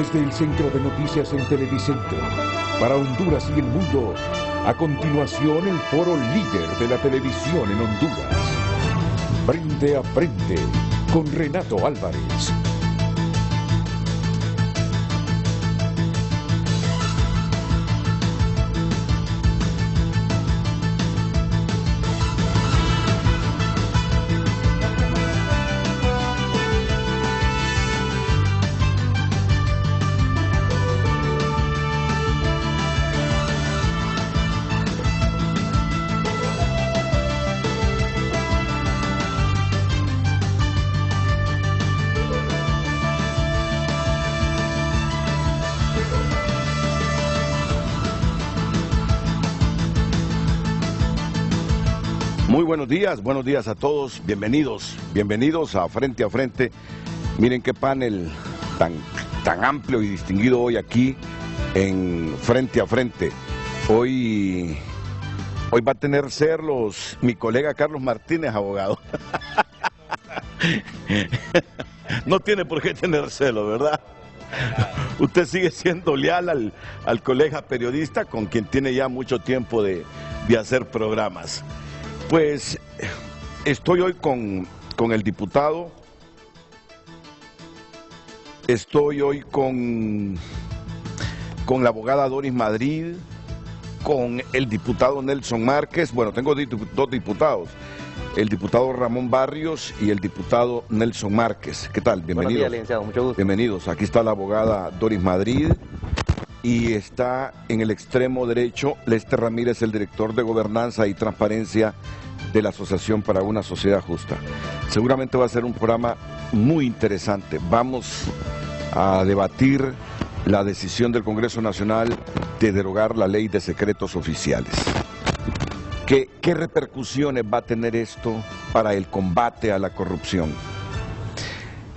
Desde el Centro de Noticias en Televicentro, para Honduras y el mundo, a continuación el foro líder de la televisión en Honduras. Frente a frente, con Renato Álvarez. Muy buenos días a todos, bienvenidos a Frente. Miren qué panel tan amplio y distinguido hoy aquí en Frente a Frente. Hoy va a tener celos mi colega Carlos Martínez, abogado. No tiene por qué tener celos, ¿verdad? Usted sigue siendo leal al colega periodista con quien tiene ya mucho tiempo de hacer programas. Pues estoy hoy con el diputado, estoy hoy con la abogada Doris Madrid, con el diputado Nelson Márquez. Bueno, tengo dos diputados, el diputado Ramón Barrios y el diputado Nelson Márquez. ¿Qué tal? Bienvenidos. Buenos días, licenciado, mucho gusto. Bienvenidos. Aquí está la abogada Doris Madrid y está en el extremo derecho Lester Ramírez, el director de Gobernanza y Transparencia de la Asociación para una Sociedad Justa. Seguramente va a ser un programa muy interesante. Vamos a debatir la decisión del Congreso Nacional de derogar la ley de secretos oficiales. ¿Qué repercusiones va a tener esto para el combate a la corrupción?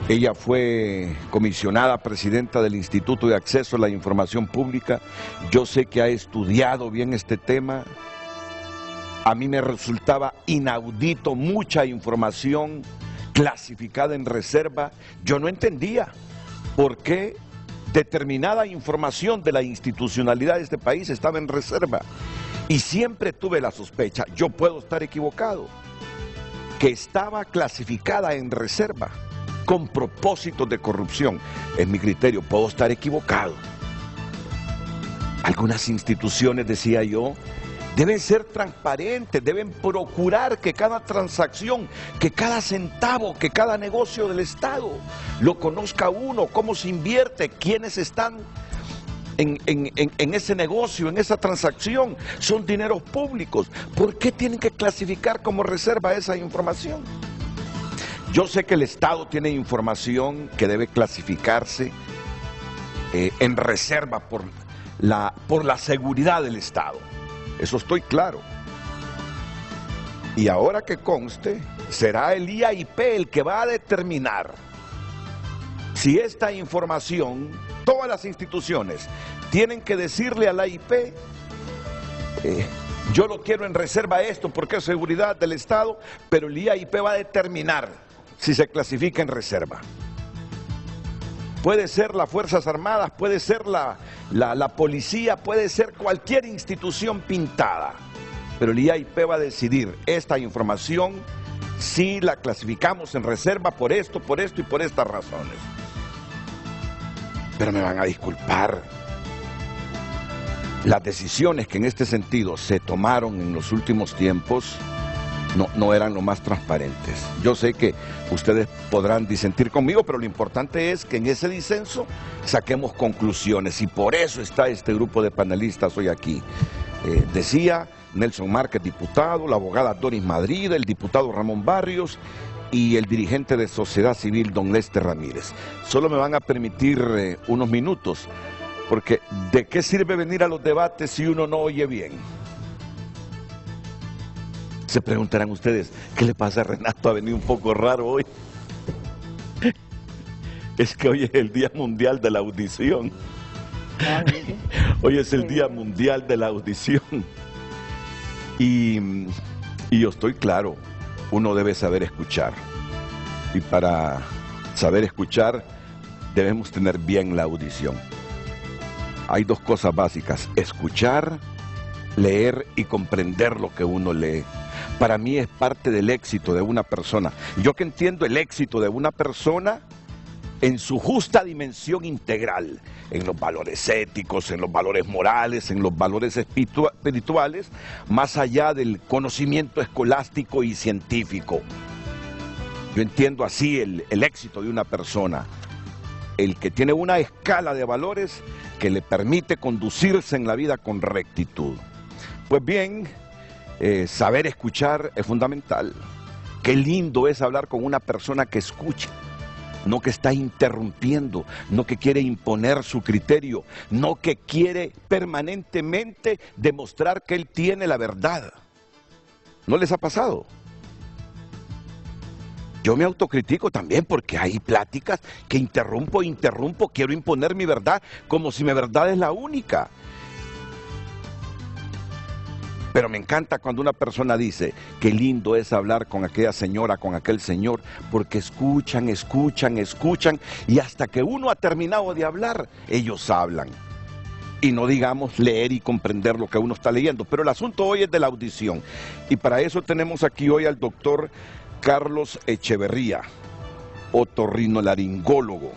Ella fue comisionada presidenta del Instituto de Acceso a la Información Pública. Yo sé que ha estudiado bien este tema. A mí me resultaba inaudito mucha información clasificada en reserva. Yo no entendía por qué determinada información de la institucionalidad de este país estaba en reserva. Y siempre tuve la sospecha, yo puedo estar equivocado, que estaba clasificada en reserva con propósitos de corrupción. Es mi criterio, puedo estar equivocado. Algunas instituciones, decía yo, deben ser transparentes, deben procurar que cada transacción, que cada centavo, que cada negocio del Estado lo conozca uno, cómo se invierte, quiénes están en ese negocio, en esa transacción. Son dineros públicos. ¿Por qué tienen que clasificar como reserva esa información? Yo sé que el Estado tiene información que debe clasificarse en reserva por la seguridad del Estado. Eso estoy claro. Y ahora que conste, será el IAIP el que va a determinar si esta información, todas las instituciones tienen que decirle al IAIP, yo lo quiero en reserva esto porque es seguridad del Estado, pero el IAIP va a determinar si se clasifica en reserva. Puede ser las Fuerzas Armadas, puede ser la policía, puede ser cualquier institución pintada. Pero el IAIP va a decidir esta información si la clasificamos en reserva por esto y por estas razones. Pero me van a disculpar. Las decisiones que en este sentido se tomaron en los últimos tiempos no eran lo más transparentes. Yo sé que ustedes podrán disentir conmigo, pero lo importante es que en ese disenso saquemos conclusiones, y por eso está este grupo de panelistas hoy aquí. Decía Nelson Márquez, diputado, la abogada Doris Madrid, el diputado Ramón Barrios y el dirigente de Sociedad Civil, don Lester Ramírez. Solo me van a permitir unos minutos, porque ¿de qué sirve venir a los debates si uno no oye bien? Se preguntarán ustedes, ¿qué le pasa a Renato? Ha venido un poco raro hoy. Es que hoy es el Día Mundial de la Audición. Hoy es el Día Mundial de la Audición. Y yo estoy claro, uno debe saber escuchar. Y para saber escuchar, debemos tener bien la audición. Hay dos cosas básicas: escuchar, leer y comprender lo que uno lee. Para mí es parte del éxito de una persona. Yo que entiendo el éxito de una persona en su justa dimensión integral, en los valores éticos, en los valores morales, en los valores espirituales, más allá del conocimiento escolástico y científico. Yo entiendo así el éxito de una persona, el que tiene una escala de valores que le permite conducirse en la vida con rectitud. Pues bien, saber escuchar es fundamental. Qué lindo es hablar con una persona que escucha, no que está interrumpiendo, no que quiere imponer su criterio, no que quiere permanentemente demostrar que él tiene la verdad. ¿No les ha pasado? Yo me autocritico también porque hay pláticas que interrumpo, quiero imponer mi verdad como si mi verdad es la única. Pero me encanta cuando una persona dice, qué lindo es hablar con aquella señora, con aquel señor, porque escuchan, y hasta que uno ha terminado de hablar, ellos hablan. Y no digamos leer y comprender lo que uno está leyendo, pero el asunto hoy es de la audición. Y para eso tenemos aquí hoy al doctor Carlos Echeverría, otorrinolaringólogo.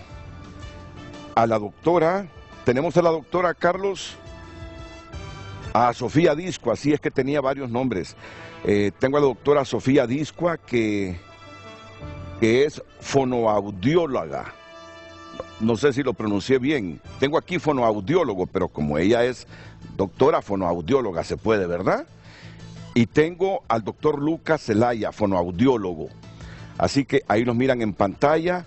Tenemos a la doctora Carlos... Sofía Discua, así es que tenía varios nombres. Tengo a la doctora Sofía Discua, que es fonoaudióloga. No sé si lo pronuncié bien. Tengo aquí fonoaudiólogo, pero como ella es doctora fonoaudióloga, se puede, ¿verdad? Y tengo al doctor Lucas Zelaya, fonoaudiólogo. Así que ahí los miran en pantalla.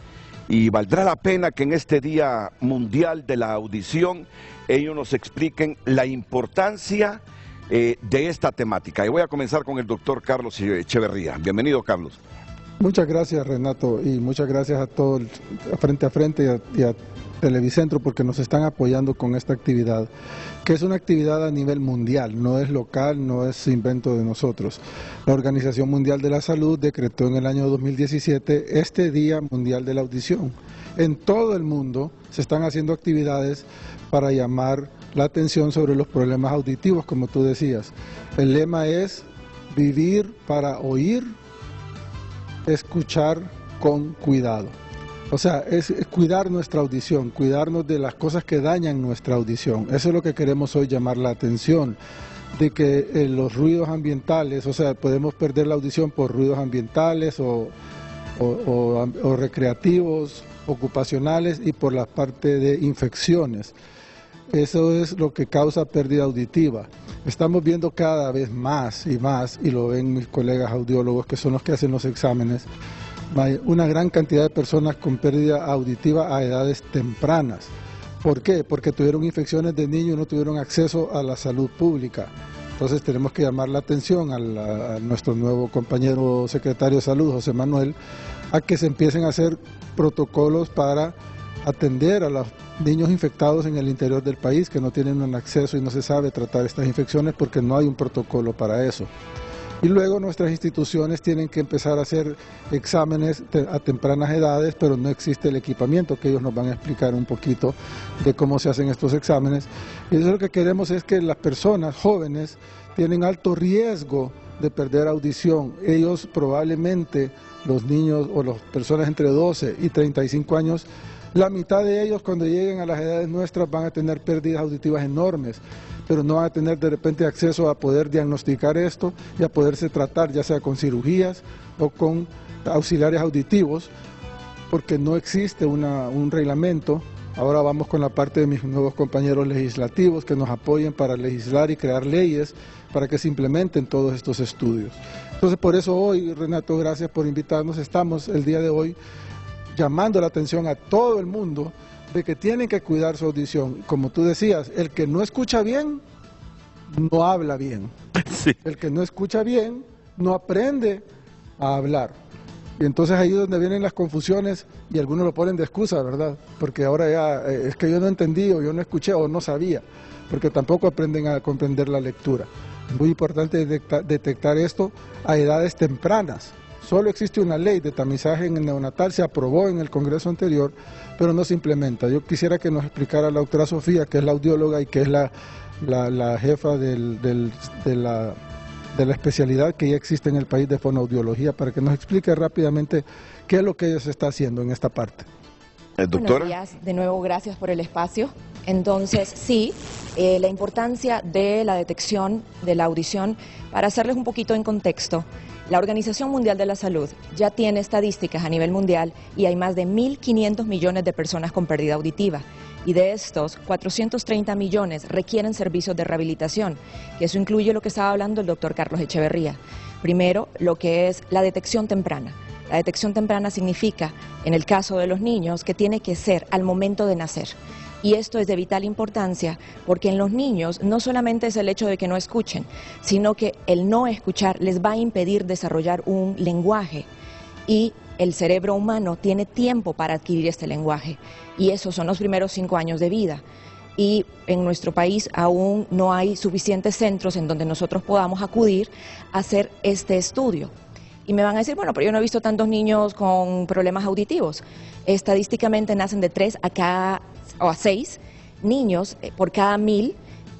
Y valdrá la pena que en este Día Mundial de la Audición ellos nos expliquen la importancia de esta temática. Y voy a comenzar con el doctor Carlos Echeverría. Bienvenido, Carlos. Muchas gracias, Renato, y muchas gracias a todos Frente a Frente y a Televicentro porque nos están apoyando con esta actividad, que es una actividad a nivel mundial, no es local, no es invento de nosotros. La Organización Mundial de la Salud decretó en el año 2017 este Día Mundial de la Audición. En todo el mundo se están haciendo actividades para llamar la atención sobre los problemas auditivos, como tú decías. El lema es vivir para oír, escuchar con cuidado. O sea, es cuidar nuestra audición, cuidarnos de las cosas que dañan nuestra audición. Eso es lo que queremos hoy llamar la atención, de que los ruidos ambientales, o sea, podemos perder la audición por ruidos ambientales o recreativos, ocupacionales y por la parte de infecciones. Eso es lo que causa pérdida auditiva. Estamos viendo cada vez más, y lo ven mis colegas audiólogos que son los que hacen los exámenes, una gran cantidad de personas con pérdida auditiva a edades tempranas. ¿Por qué? Porque tuvieron infecciones de niños y no tuvieron acceso a la salud pública. Entonces tenemos que llamar la atención a nuestro nuevo compañero secretario de Salud, José Manuel, a que se empiecen a hacer protocolos para atender a los niños infectados en el interior del país que no tienen un acceso y no se sabe tratar estas infecciones porque no hay un protocolo para eso. Y luego nuestras instituciones tienen que empezar a hacer exámenes a tempranas edades, pero no existe el equipamiento, que ellos nos van a explicar un poquito de cómo se hacen estos exámenes. Y eso lo que queremos es que las personas jóvenes tienen alto riesgo de perder audición. Ellos probablemente, los niños o las personas entre 12 y 35 años, la mitad de ellos cuando lleguen a las edades nuestras van a tener pérdidas auditivas enormes, pero no van a tener de repente acceso a poder diagnosticar esto y a poderse tratar, ya sea con cirugías o con auxiliares auditivos, porque no existe un reglamento. Ahora vamos con la parte de mis nuevos compañeros legislativos que nos apoyen para legislar y crear leyes para que se implementen todos estos estudios. Entonces por eso hoy, Renato, gracias por invitarnos, estamos el día de hoy llamando la atención a todo el mundo de que tienen que cuidar su audición. Como tú decías, el que no escucha bien, no habla bien. Sí. El que no escucha bien, no aprende a hablar. Y entonces ahí es donde vienen las confusiones y algunos lo ponen de excusa, ¿verdad? Porque ahora ya es que yo no entendí o yo no escuché o no sabía, porque tampoco aprenden a comprender la lectura. Es muy importante detectar esto a edades tempranas, Solo existe una ley de tamizaje en el neonatal, se aprobó en el Congreso anterior, pero no se implementa. Yo quisiera que nos explicara la doctora Sofía, que es la audióloga y que es la jefa de la especialidad que ya existe en el país de fonoaudiología, para que nos explique rápidamente qué es lo que ella se está haciendo en esta parte. Doctora. Buenos días, de nuevo gracias por el espacio. Entonces, sí, la importancia de la detección de la audición, para hacerles un poquito en contexto, la Organización Mundial de la Salud ya tiene estadísticas a nivel mundial y hay más de 1.500 millones de personas con pérdida auditiva. Y de estos, 430 millones requieren servicios de rehabilitación, que eso incluye lo que estaba hablando el doctor Carlos Echeverría. Primero, lo que es la detección temprana. La detección temprana significa, en el caso de los niños, que tiene que ser al momento de nacer. Y esto es de vital importancia porque en los niños no solamente es el hecho de que no escuchen, sino que el no escuchar les va a impedir desarrollar un lenguaje. Y el cerebro humano tiene tiempo para adquirir este lenguaje. Y esos son los primeros 5 años de vida. Y en nuestro país aún no hay suficientes centros en donde nosotros podamos acudir a hacer este estudio. Y me van a decir, bueno, pero yo no he visto tantos niños con problemas auditivos. Estadísticamente nacen de 3 a 6 niños por cada 1000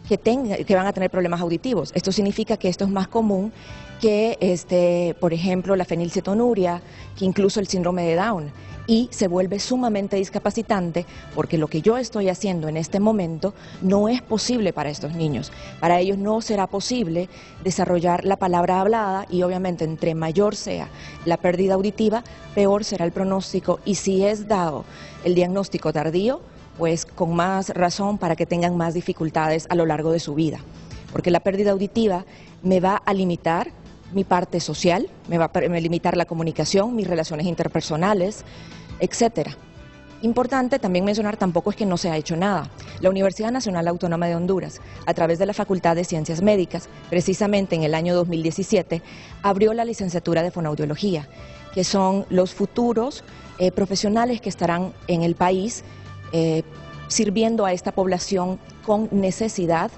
que van a tener problemas auditivos. Esto significa que esto es más común que, por ejemplo, la fenilcetonuria, que incluso el síndrome de Down. Y se vuelve sumamente discapacitante porque lo que yo estoy haciendo en este momento no es posible para estos niños. Para ellos no será posible desarrollar la palabra hablada y obviamente entre mayor sea la pérdida auditiva, peor será el pronóstico y si es dado el diagnóstico tardío, pues con más razón para que tengan más dificultades a lo largo de su vida. Porque la pérdida auditiva me va a limitar mi parte social, me va a limitar la comunicación, mis relaciones interpersonales, etcétera. Importante también mencionar, tampoco es que no se ha hecho nada. La Universidad Nacional Autónoma de Honduras, a través de la Facultad de Ciencias Médicas, precisamente en el año 2017, abrió la licenciatura de fonoaudiología, que son los futuros profesionales que estarán en el país sirviendo a esta población con necesidad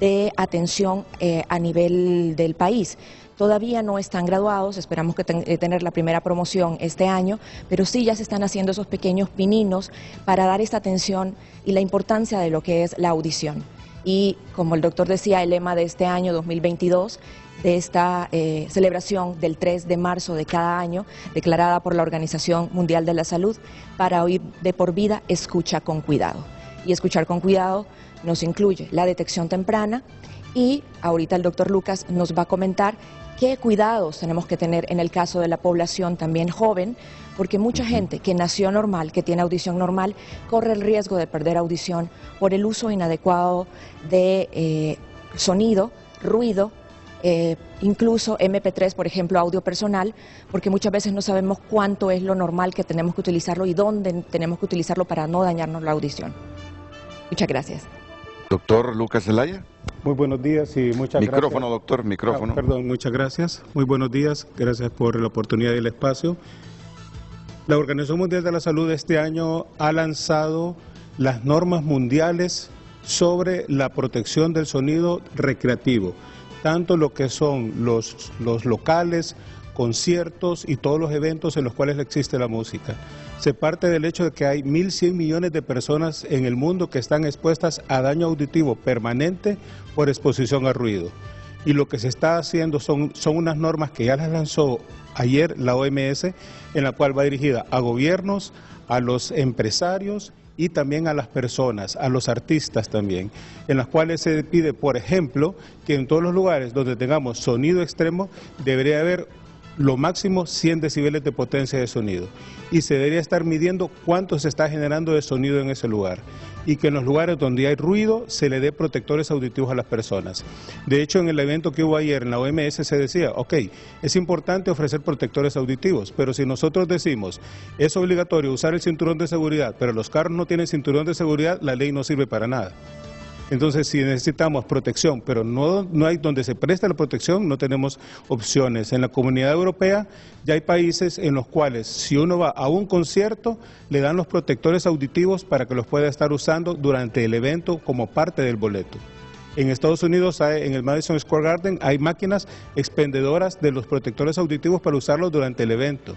de atención a nivel del país. Todavía no están graduados, esperamos que tener la primera promoción este año, pero sí ya se están haciendo esos pequeños pininos para dar esta atención y la importancia de lo que es la audición. Y como el doctor decía, el lema de este año 2022, de esta celebración del 3 de marzo de cada año, declarada por la Organización Mundial de la Salud, para oír de por vida, escucha con cuidado. Y escuchar con cuidado nos incluye la detección temprana y ahorita el doctor Lucas nos va a comentar qué cuidados tenemos que tener en el caso de la población también joven, porque mucha gente que nació normal, que tiene audición normal, corre el riesgo de perder audición por el uso inadecuado de sonido, ruido, incluso MP3, por ejemplo, audio personal, porque muchas veces no sabemos cuánto es lo normal que tenemos que utilizarlo y dónde tenemos que utilizarlo para no dañarnos la audición. Muchas gracias. Doctor Lucas Zelaya. Muy buenos días y muchas gracias. Micrófono, doctor, micrófono. Perdón, muchas gracias. Muy buenos días, gracias por la oportunidad y el espacio. La Organización Mundial de la Salud este año ha lanzado las normas mundiales sobre la protección del sonido recreativo, tanto lo que son los locales, conciertos y todos los eventos en los cuales existe la música. Se parte del hecho de que hay 1.100 millones de personas en el mundo que están expuestas a daño auditivo permanente por exposición a ruido. Y lo que se está haciendo son unas normas que ya las lanzó ayer la OMS, en la cual va dirigida a gobiernos, a los empresarios y también a las personas, a los artistas también, en las cuales se pide, por ejemplo, que en todos los lugares donde tengamos sonido extremo debería haber lo máximo 100 decibeles de potencia de sonido y se debería estar midiendo cuánto se está generando de sonido en ese lugar y que en los lugares donde hay ruido se le dé protectores auditivos a las personas. De hecho, en el evento que hubo ayer en la OMS se decía, ok, es importante ofrecer protectores auditivos, pero si nosotros decimos es obligatorio usar el cinturón de seguridad, pero los carros no tienen cinturón de seguridad, la ley no sirve para nada. Entonces, si necesitamos protección, pero no hay donde se presta la protección, no tenemos opciones. En la Comunidad Europea ya hay países en los cuales, si uno va a un concierto, le dan los protectores auditivos para que los pueda estar usando durante el evento como parte del boleto. En Estados Unidos, en el Madison Square Garden, hay máquinas expendedoras de los protectores auditivos para usarlos durante el evento.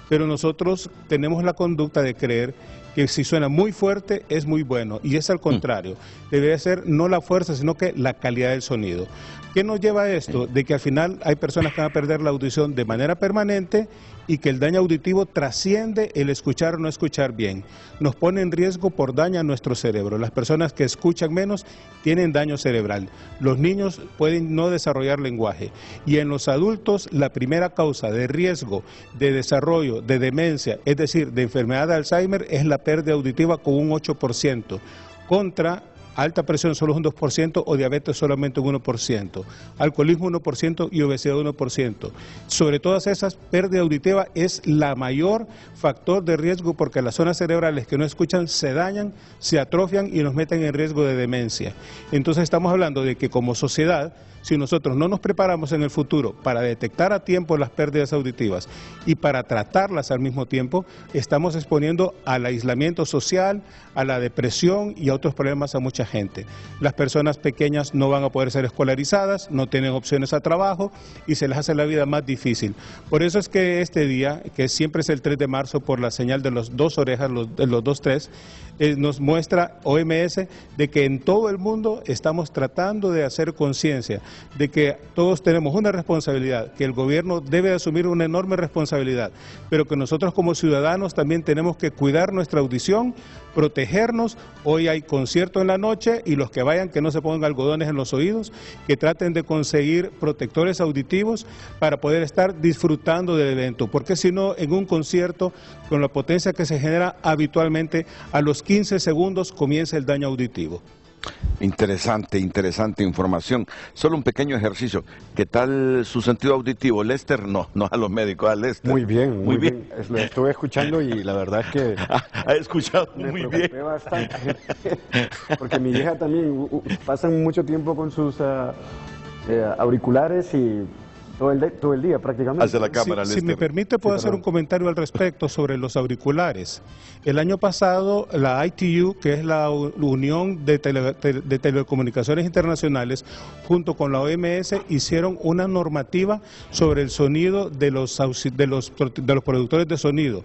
Pero nosotros tenemos la conducta de creer que si suena muy fuerte es muy bueno, y es al contrario. Debería ser no la fuerza, sino que la calidad del sonido. ¿Qué nos lleva a esto? De que al final hay personas que van a perder la audición de manera permanente y que el daño auditivo trasciende el escuchar o no escuchar bien. Nos pone en riesgo por daño a nuestro cerebro. Las personas que escuchan menos tienen daño cerebral. Los niños pueden no desarrollar lenguaje. Y en los adultos, la primera causa de riesgo de desarrollo de demencia, es decir, de enfermedad de Alzheimer, es la pérdida auditiva con un 8%, contra alta presión solo un 2% o diabetes solamente un 1%, alcoholismo 1% y obesidad 1%. Sobre todas esas, pérdida auditiva es la mayor factor de riesgo porque las zonas cerebrales que no escuchan se dañan, se atrofian y nos meten en riesgo de demencia. Entonces estamos hablando de que como sociedad, si nosotros no nos preparamos en el futuro para detectar a tiempo las pérdidas auditivas y para tratarlas al mismo tiempo, estamos exponiendo al aislamiento social, a la depresión y a otros problemas a mucha gente. Las personas pequeñas no van a poder ser escolarizadas, no tienen opciones a trabajo y se les hace la vida más difícil. Por eso es que este día, que siempre es el 3 de marzo por la señal de los dos orejas, de los 2-3, nos muestra OMS de que en todo el mundo estamos tratando de hacer conciencia de que todos tenemos una responsabilidad, que el gobierno debe asumir una enorme responsabilidad, pero que nosotros como ciudadanos también tenemos que cuidar nuestra audición, protegernos. Hoy hay concierto en la noche y los que vayan que no se pongan algodones en los oídos, que traten de conseguir protectores auditivos para poder estar disfrutando del evento, porque si no, en un concierto, con la potencia que se genera habitualmente, a los 15 segundos comienza el daño auditivo. Interesante, interesante información. Solo un pequeño ejercicio. ¿Qué tal su sentido auditivo? Lester, no a los médicos, a Lester. Muy bien, muy bien. Lo estuve escuchando y la verdad es que... Ha escuchado me muy preocupé bien. bastante. Porque mi hija también pasan mucho tiempo con sus auriculares y todo el día prácticamente. Hacia la cámara, si Lester. me permite, puedo hacer un comentario al respecto sobre los auriculares. El año pasado, la ITU, que es la Unión de Telecomunicaciones Internacionales, junto con la OMS, hicieron una normativa sobre el sonido de los productores de sonido.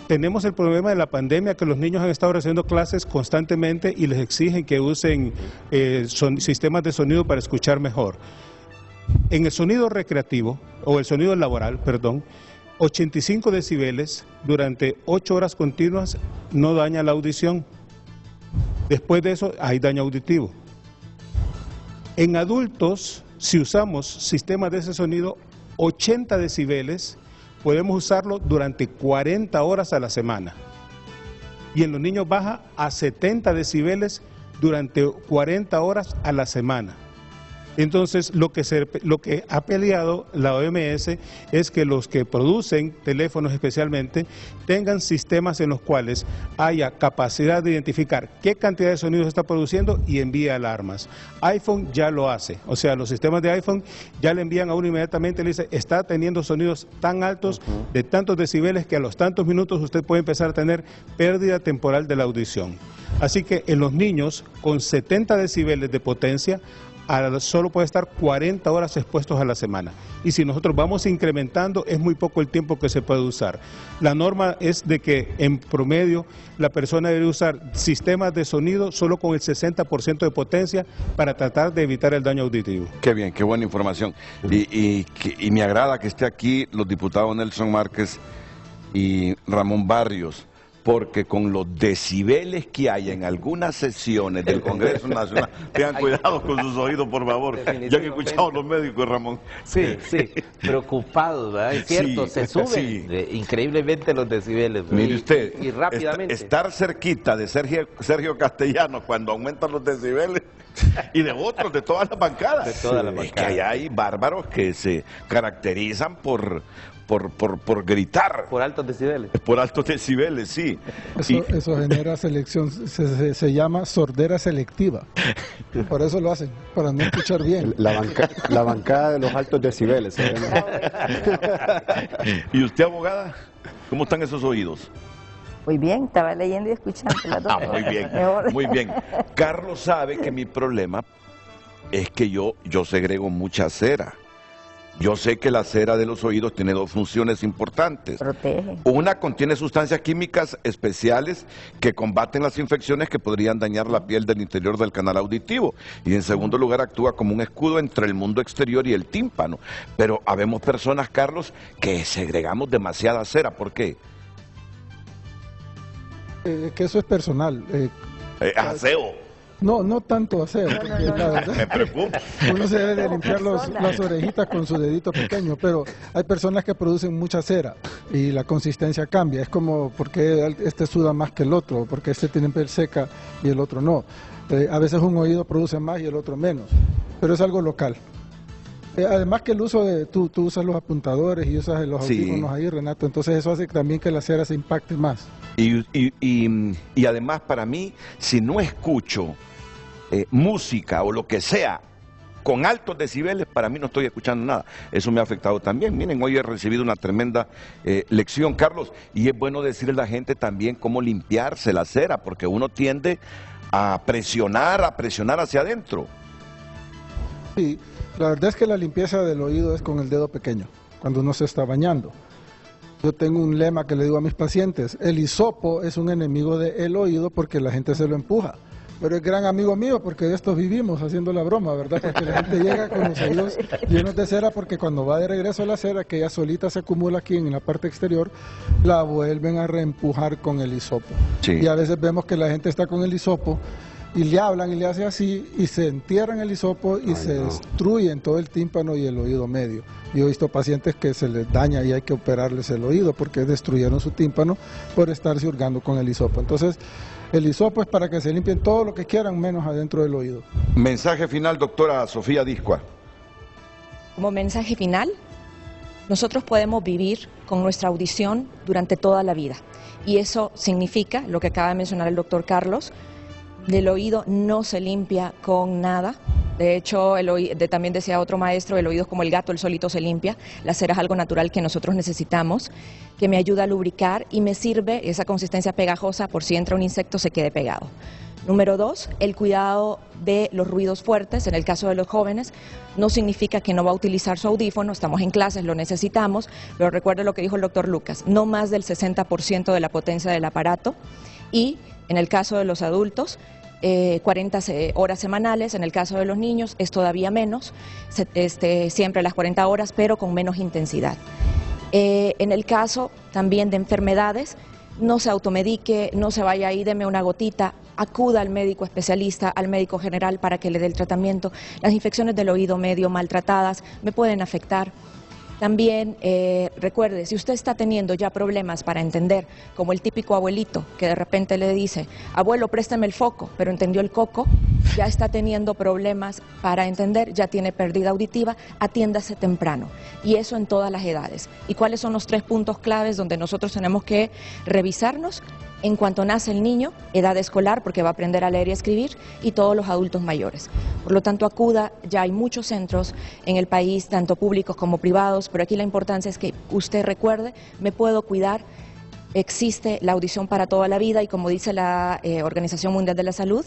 Tenemos el problema de la pandemia, que los niños han estado recibiendo clases constantemente y les exigen que usen sistemas de sonido para escuchar mejor. En el sonido recreativo, o el sonido laboral, perdón, 85 decibeles durante 8 horas continuas no daña la audición. Después de eso hay daño auditivo. En adultos, si usamos sistemas de ese sonido, 80 decibeles podemos usarlo durante 40 horas a la semana. Y en los niños baja a 70 decibeles durante 40 horas a la semana. Entonces, lo que ha peleado la OMS es que los que producen teléfonos especialmente tengan sistemas en los cuales haya capacidad de identificar qué cantidad de sonidos está produciendo y envíe alarmas. iPhone ya lo hace, o sea, los sistemas de iPhone ya le envían a uno inmediatamente, le dice, está teniendo sonidos tan altos de tantos decibeles que a los tantos minutos usted puede empezar a tener pérdida temporal de la audición. Así que en los niños con 70 decibeles de potencia, solo puede estar 40 horas expuestos a la semana. Y si nosotros vamos incrementando, es muy poco el tiempo que se puede usar. La norma es de que en promedio la persona debe usar sistemas de sonido solo con el 60% de potencia para tratar de evitar el daño auditivo. Qué bien, qué buena información. Y me agrada que esté aquí los diputados Nelson Márquez y Ramón Barrios, porque con los decibeles que hay en algunas sesiones del Congreso Nacional, tengan cuidado con sus oídos, por favor. Ya han escuchado los médicos, Ramón. Sí, preocupados, ¿verdad? Es cierto, Sí, se suben sí. Increíblemente los decibeles. Mire usted, y rápidamente. estar cerquita de Sergio Castellanos cuando aumentan los decibeles y de otros, de todas las bancadas. De todas las Es que bancadas. allá hay bárbaros que se caracterizan por gritar. Por altos decibeles. Por altos decibeles, sí. Eso genera selección, se llama sordera selectiva. Por eso lo hacen, para no escuchar bien. La bancada de los altos decibeles. ¿Y usted, abogada? ¿Cómo están esos oídos? Muy bien, estaba leyendo y escuchando las dos. Muy bien, Mejor. muy bien. Carlos sabe que mi problema es que yo segrego mucha cera. Yo sé que la cera de los oídos tiene dos funciones importantes. Protege. Una, contiene sustancias químicas especiales que combaten las infecciones que podrían dañar la piel del interior del canal auditivo. Y en segundo lugar, actúa como un escudo entre el mundo exterior y el tímpano. Pero habemos personas, Carlos, que segregamos demasiada cera. ¿Por qué? Que eso es personal. Aseo. No tanto aseo, porque la verdad, Me preocupa. uno se debe de limpiar las orejitas con su dedito pequeño, pero hay personas que producen mucha cera y la consistencia cambia. Es como, ¿por qué este suda más que el otro? Porque este tiene piel seca y el otro no. A veces un oído produce más y el otro menos, pero es algo local. Además que el uso de, tú usas los apuntadores y usas los audífonos ahí, Renato, entonces eso hace también que la cera se impacte más. Y además para mí, si no escucho música o lo que sea con altos decibeles, para mí no estoy escuchando nada. Eso me ha afectado también. Miren, hoy he recibido una tremenda lección, Carlos, y es bueno decirle a la gente también cómo limpiarse la cera, porque uno tiende a presionar hacia adentro. Sí, la verdad es que la limpieza del oído es con el dedo pequeño, cuando uno se está bañando. Yo tengo un lema que le digo a mis pacientes: el hisopo es un enemigo del oído porque la gente se lo empuja. Pero es gran amigo mío porque de estos vivimos haciendo la broma, ¿verdad? Porque la gente llega con los oídos llenos de cera porque cuando va de regreso a la cera, que ella solita se acumula aquí en la parte exterior, la vuelven a reempujar con el hisopo. Sí. Y a veces vemos que la gente está con el hisopo y le hablan y le hace así y se entierran el hisopo y se destruyen todo el tímpano y el oído medio. Yo he visto pacientes que se les daña y hay que operarles el oído porque destruyeron su tímpano por estarse hurgando con el hisopo. Entonces, el hisopo es para que se limpien todo lo que quieran menos adentro del oído. Mensaje final, doctora Sofía Discua. Como mensaje final, nosotros podemos vivir con nuestra audición durante toda la vida. Y eso significa, lo que acaba de mencionar el doctor Carlos, del oído no se limpia con nada. De hecho, también decía otro maestro, el oído es como el gato, él solito se limpia. La cera es algo natural que nosotros necesitamos, que me ayuda a lubricar y me sirve esa consistencia pegajosa por si entra un insecto se quede pegado. Número 2, el cuidado de los ruidos fuertes. En el caso de los jóvenes, no significa que no va a utilizar su audífono, estamos en clases, lo necesitamos, pero recuerde lo que dijo el doctor Lucas, no más del 60% de la potencia del aparato. Y en el caso de los adultos, 40 horas semanales. En el caso de los niños es todavía menos, siempre las 40 horas, pero con menos intensidad. En el caso también de enfermedades, no se automedique, no se vaya ahí, deme una gotita, acuda al médico especialista, al médico general para que le dé el tratamiento. Las infecciones del oído medio maltratadas me pueden afectar. También recuerde, si usted está teniendo ya problemas para entender, como el típico abuelito que de repente le dice, abuelo, préstame el foco, pero entendió el coco, ya está teniendo problemas para entender, ya tiene pérdida auditiva, atiéndase temprano. Y eso en todas las edades. ¿Y cuáles son los 3 puntos claves donde nosotros tenemos que revisarnos? En cuanto nace el niño, edad escolar, porque va a aprender a leer y escribir, y todos los adultos mayores. Por lo tanto, acuda, ya hay muchos centros en el país, tanto públicos como privados, pero aquí la importancia es que usted recuerde, me puedo cuidar, existe la audición para toda la vida, y como dice la Organización Mundial de la Salud,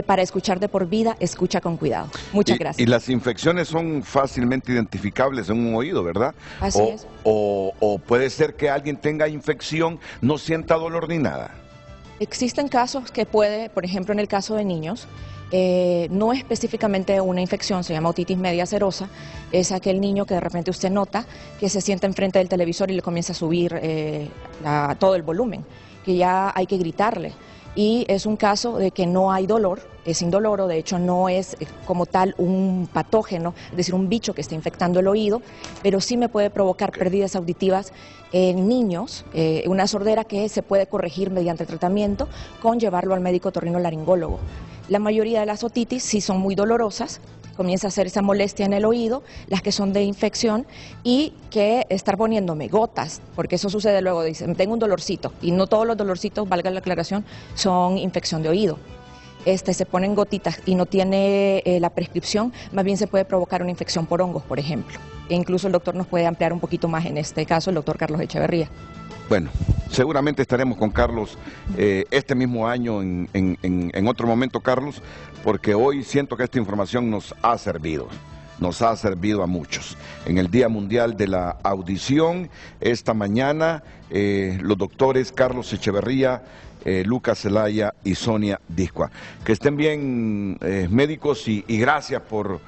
para escuchar de por vida, escucha con cuidado. Muchas gracias. Y las infecciones son fácilmente identificables en un oído, ¿verdad? Así es. O puede ser que alguien tenga infección, no sienta dolor ni nada. Existen casos que puede, por ejemplo, en el caso de niños, no específicamente una infección, se llama otitis media serosa, es aquel niño que de repente usted nota que se sienta enfrente del televisor y le comienza a subir todo el volumen, que ya hay que gritarle. Y es un caso de que no hay dolor, es indoloro, de hecho no es como tal un patógeno, es decir, un bicho que está infectando el oído, pero sí me puede provocar pérdidas auditivas en niños, una sordera que se puede corregir mediante tratamiento con llevarlo al médico otorrinolaringólogo. La mayoría de las otitis sí son muy dolorosas, comienza a hacer esa molestia en el oído, las que son de infección, y que estar poniéndome gotas, porque eso sucede luego, dicen, tengo un dolorcito, y no todos los dolorcitos, valga la aclaración, son infección de oído. Se ponen gotitas y no tiene la prescripción, más bien se puede provocar una infección por hongos, por ejemplo. E incluso el doctor nos puede ampliar un poquito más en este caso, el doctor Carlos Echeverría. Bueno, seguramente estaremos con Carlos este mismo año en otro momento, Carlos, porque hoy siento que esta información nos ha servido a muchos. En el Día Mundial de la Audición, esta mañana, los doctores Carlos Echeverría, Lucas Zelaya y Sonia Discua. Que estén bien, médicos, y gracias por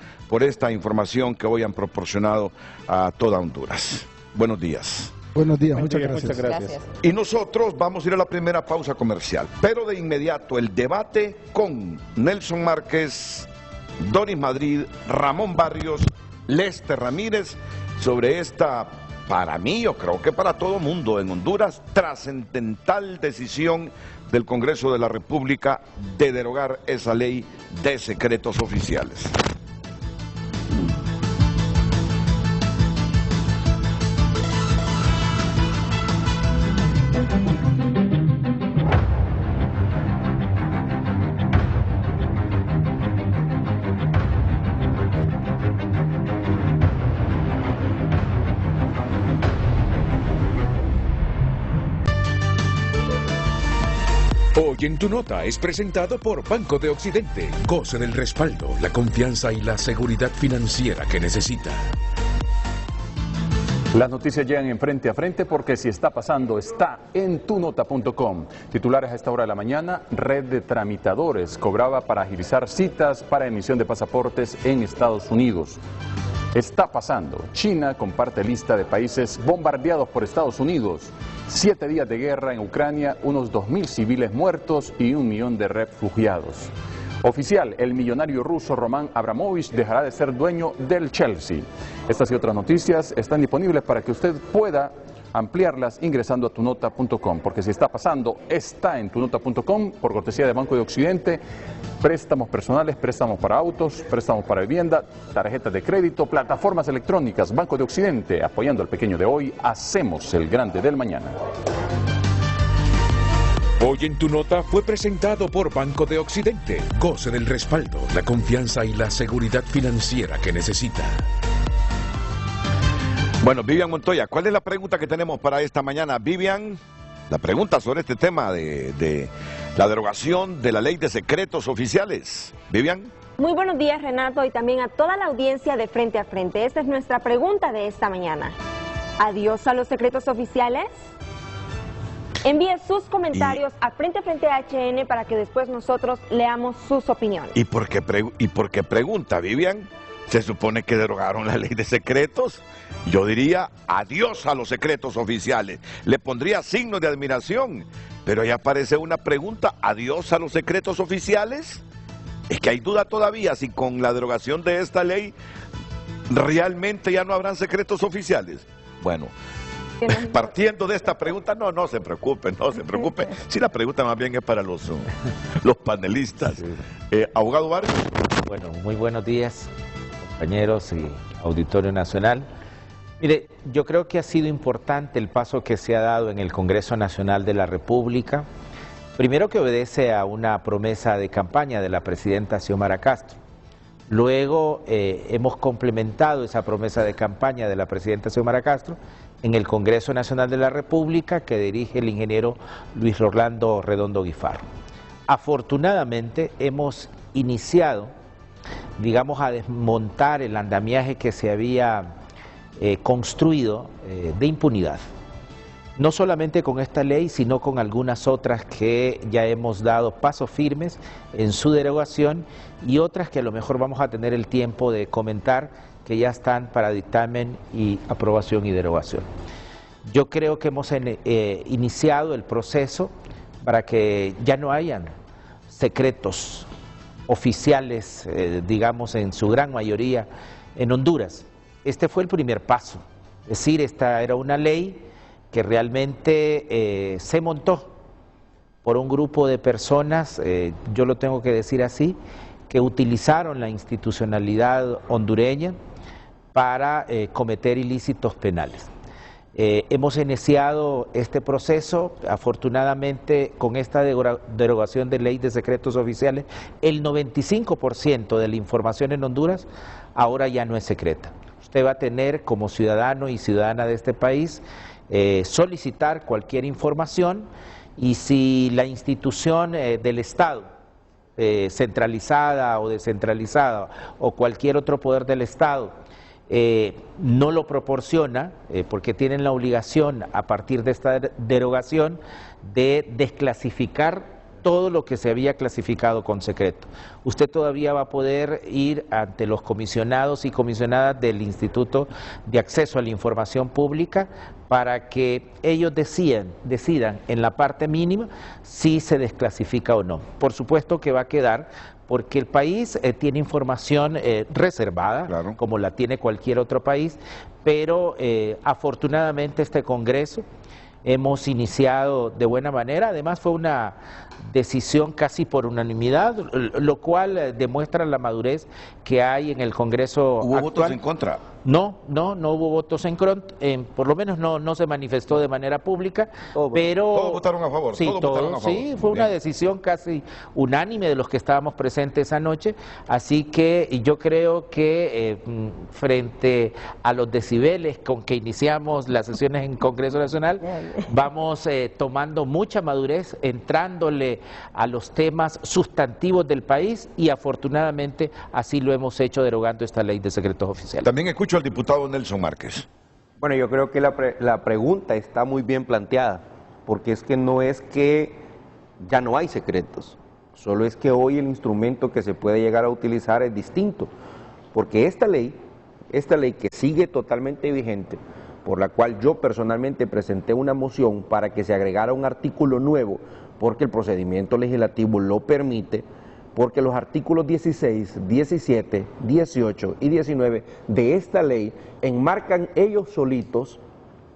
esta información que hoy han proporcionado a toda Honduras. Buenos días. Buenos días, muchas gracias. Y nosotros vamos a ir a la primera pausa comercial, pero de inmediato el debate con Nelson Márquez, Doris Madrid, Ramón Barrios, Lester Ramírez, sobre esta, para mí, yo creo que para todo mundo en Honduras, trascendental decisión del Congreso de la República de derogar esa ley de secretos oficiales. Hoy en Tu Nota es presentado por Banco de Occidente. Goce del respaldo, la confianza y la seguridad financiera que necesita. Las noticias llegan en Frente a Frente porque si está pasando, está en tunota.com. Titulares a esta hora de la mañana: red de tramitadores cobraba para agilizar citas para emisión de pasaportes en Estados Unidos. Está pasando. China comparte lista de países bombardeados por Estados Unidos. 7 días de guerra en Ucrania, unos 2.000 civiles muertos y 1 millón de refugiados. Oficial, el millonario ruso Roman Abramovich dejará de ser dueño del Chelsea. Estas y otras noticias están disponibles para que usted pueda ampliarlas ingresando a tunota.com, porque si está pasando, está en tunota.com, por cortesía de Banco de Occidente. Préstamos personales, préstamos para autos, préstamos para vivienda, tarjetas de crédito, plataformas electrónicas. Banco de Occidente, apoyando al pequeño de hoy, hacemos el grande del mañana. Hoy en Tu Nota fue presentado por Banco de Occidente. Goce del respaldo, la confianza y la seguridad financiera que necesita. Bueno, Vivian Montoya, ¿cuál es la pregunta que tenemos para esta mañana? Vivian, la pregunta sobre este tema de la derogación de la ley de secretos oficiales. Vivian. Muy buenos días, Renato, y también a toda la audiencia de Frente a Frente. Esta es nuestra pregunta de esta mañana. ¿Adiós a los secretos oficiales? Envíe sus comentarios a Frente HN para que después nosotros leamos sus opiniones. ¿Y por qué pregunta, Vivian? ¿Se supone que derogaron la ley de secretos? Yo diría adiós a los secretos oficiales. Le pondría signo de admiración. Pero ya aparece una pregunta: ¿adiós a los secretos oficiales? Es que hay duda todavía si con la derogación de esta ley realmente ya no habrán secretos oficiales. Bueno, partiendo de esta pregunta, no se preocupe. Si la pregunta más bien es para los panelistas. Abogado Vargas. Bueno, muy buenos días, compañeros y auditorio nacional. Mire, yo creo que ha sido importante el paso que se ha dado en el Congreso Nacional de la República. Primero, que obedece a una promesa de campaña de la presidenta Xiomara Castro. Luego hemos complementado esa promesa de campaña de la presidenta Xiomara Castro en el Congreso Nacional de la República, que dirige el ingeniero Luis Rolando Redondo Guifarro. Afortunadamente hemos iniciado, digamos, a desmontar el andamiaje que se había construido de impunidad. No solamente con esta ley, sino con algunas otras que ya hemos dado pasos firmes en su derogación y otras que a lo mejor vamos a tener el tiempo de comentar, que ya están para dictamen y aprobación y derogación. Yo creo que hemos iniciado el proceso para que ya no hayan secretos oficiales, digamos, en su gran mayoría en Honduras. Este fue el primer paso, es decir, esta era una ley que realmente se montó por un grupo de personas, yo lo tengo que decir así, que utilizaron la institucionalidad hondureña para cometer ilícitos penales. Hemos iniciado este proceso, afortunadamente con esta derogación de ley de secretos oficiales, el 95% de la información en Honduras ahora ya no es secreta. Usted va a tener como ciudadano y ciudadana de este país solicitar cualquier información, y si la institución del Estado, centralizada o descentralizada, o cualquier otro poder del Estado, no lo proporciona, porque tienen la obligación a partir de esta derogación de desclasificar todo lo que se había clasificado con secreto. Usted todavía va a poder ir ante los comisionados y comisionadas del Instituto de Acceso a la Información Pública para que ellos decidan en la parte mínima si se desclasifica o no. Por supuesto que va a quedar, porque el país tiene información reservada, claro, como la tiene cualquier otro país, pero afortunadamente este Congreso hemos iniciado de buena manera. Además fue una decisión casi por unanimidad, lo cual demuestra la madurez que hay en el Congreso actual. ¿Hubo votos en contra? No hubo votos en contra, por lo menos no se manifestó de manera pública, pero... Todos votaron a favor. Sí, sí, fue una decisión casi unánime de los que estábamos presentes anoche, así que yo creo que frente a los decibeles con que iniciamos las sesiones en Congreso Nacional, vamos tomando mucha madurez, entrándole a los temas sustantivos del país, y afortunadamente así lo hemos hecho derogando esta ley de secretos oficiales. También escucho al diputado Nelson Márquez. Bueno, yo creo que la pregunta está muy bien planteada, porque es que no es que ya no hay secretos, solo es que hoy el instrumento que se puede llegar a utilizar es distinto, porque esta ley que sigue totalmente vigente, por la cual yo personalmente presenté una moción para que se agregara un artículo nuevo, porque el procedimiento legislativo lo permite, porque los artículos 16, 17, 18 y 19 de esta ley enmarcan ellos solitos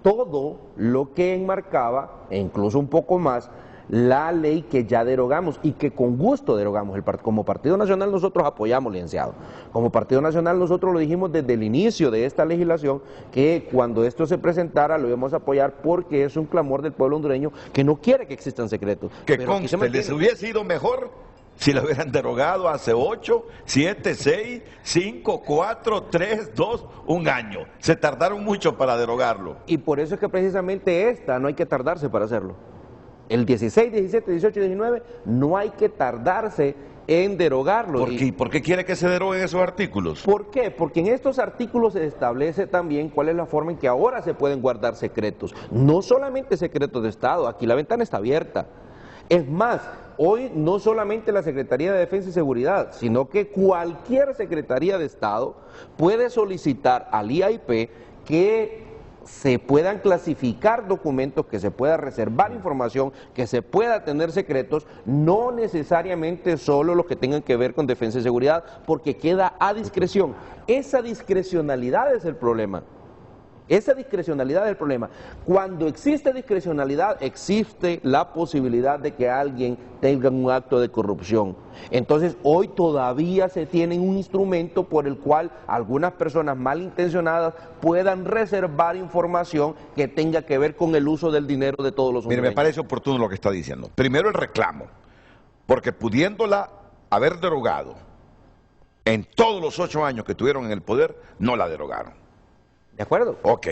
todo lo que enmarcaba, e incluso un poco más, la ley que ya derogamos y que con gusto derogamos. Como Partido Nacional nosotros apoyamos, licenciado. Como Partido Nacional nosotros lo dijimos desde el inicio de esta legislación, que cuando esto se presentara lo íbamos a apoyar, porque es un clamor del pueblo hondureño que no quiere que existan secretos. Que conste, les hubiese ido mejor si lo hubieran derogado hace 8, 7, 6, 5, 4, 3, 2, un año. Se tardaron mucho para derogarlo. Y por eso es que precisamente esta no hay que tardarse para hacerlo. El 16, 17, 18 y 19 no hay que tardarse en derogarlo. ¿Por qué quiere que se deroguen esos artículos? ¿Por qué? Porque en estos artículos se establece también cuál es la forma en que ahora se pueden guardar secretos. No solamente secretos de Estado, aquí la ventana está abierta. Es más, hoy no solamente la Secretaría de Defensa y Seguridad, sino que cualquier Secretaría de Estado puede solicitar al IAIP que se puedan clasificar documentos, que se pueda reservar información, que se pueda tener secretos, no necesariamente solo los que tengan que ver con defensa y seguridad, porque queda a discreción. Esa discrecionalidad es el problema. Esa discrecionalidad es el problema. Cuando existe discrecionalidad, existe la posibilidad de que alguien tenga un acto de corrupción. Entonces, hoy todavía se tiene un instrumento por el cual algunas personas malintencionadas puedan reservar información que tenga que ver con el uso del dinero de todos los hondureños. Mire, me parece oportuno lo que está diciendo. Primero, el reclamo, porque pudiéndola haber derogado en todos los 8 años que tuvieron en el poder, no la derogaron. ¿De acuerdo? Ok,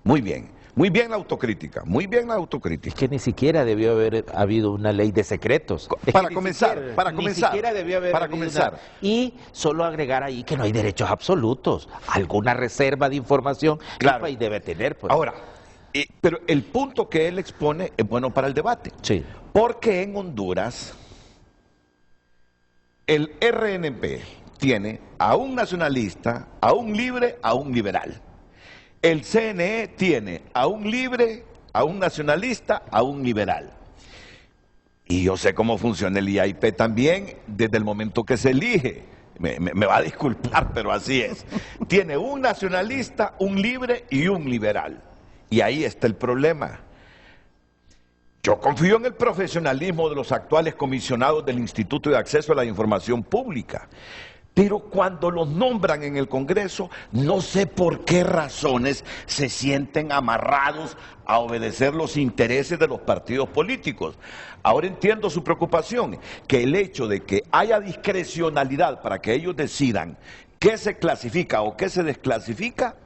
muy bien. Muy bien la autocrítica, muy bien la autocrítica. Es que ni siquiera debió haber habido una ley de secretos. Para comenzar. Ni siquiera debió haber habido una. Y solo agregar ahí que no hay derechos absolutos. Alguna reserva de información que el país debe tener. Pues. Ahora, pero el punto que él expone es bueno para el debate. Sí. Porque en Honduras el RNP tiene a un nacionalista, a un libre, a un liberal. El CNE tiene a un libre, a un nacionalista, a un liberal. Y yo sé cómo funciona el IAIP también desde el momento que se elige. Me va a disculpar, pero así es. Tiene un nacionalista, un libre y un liberal. Y ahí está el problema. Yo confío en el profesionalismo de los actuales comisionados del Instituto de Acceso a la Información Pública. Pero cuando los nombran en el Congreso, no sé por qué razones se sienten amarrados a obedecer los intereses de los partidos políticos. Ahora entiendo su preocupación, que el hecho de que haya discrecionalidad para que ellos decidan qué se clasifica o qué se desclasifica,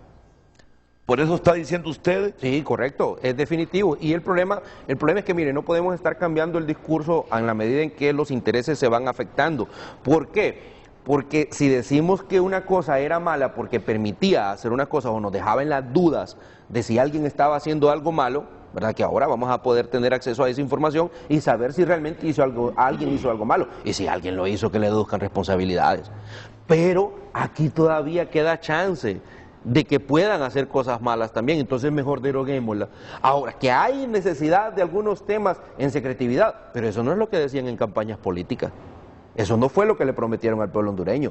¿Por eso está diciendo usted? Sí, correcto, es definitivo. Y el problema es que, mire, no podemos estar cambiando el discurso en la medida en que los intereses se van afectando. ¿Por qué? Porque si decimos que una cosa era mala porque permitía hacer una cosa o nos dejaba en las dudas de si alguien estaba haciendo algo malo, ¿verdad? Que ahora vamos a poder tener acceso a esa información y saber si realmente alguien hizo algo malo. Y si alguien lo hizo, que le deduzcan responsabilidades. Pero aquí todavía queda chance de que puedan hacer cosas malas también, entonces mejor deroguémosla. Ahora, que hay necesidad de algunos temas en secretividad, pero eso no es lo que decían en campañas políticas. Eso no fue lo que le prometieron al pueblo hondureño.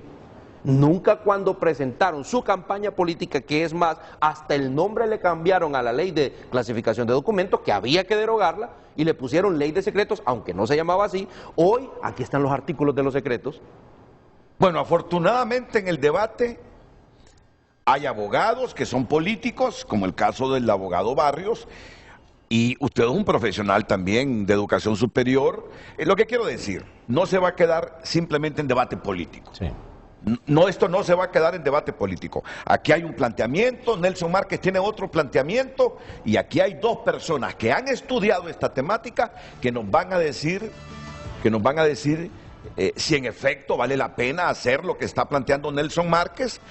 Nunca cuando presentaron su campaña política, que es más, hasta el nombre le cambiaron a la ley de clasificación de documentos, que había que derogarla, y le pusieron ley de secretos, aunque no se llamaba así. Hoy, aquí están los artículos de los secretos. Bueno, afortunadamente en el debate hay abogados que son políticos, como el caso del abogado Barrios, y usted es un profesional también de educación superior. Lo que quiero decir, no se va a quedar simplemente en debate político. Sí. No, esto no se va a quedar en debate político. Aquí hay un planteamiento, Nelson Márquez tiene otro planteamiento, y aquí hay dos personas que han estudiado esta temática que nos van a decir si en efecto vale la pena hacer lo que está planteando Nelson Márquez,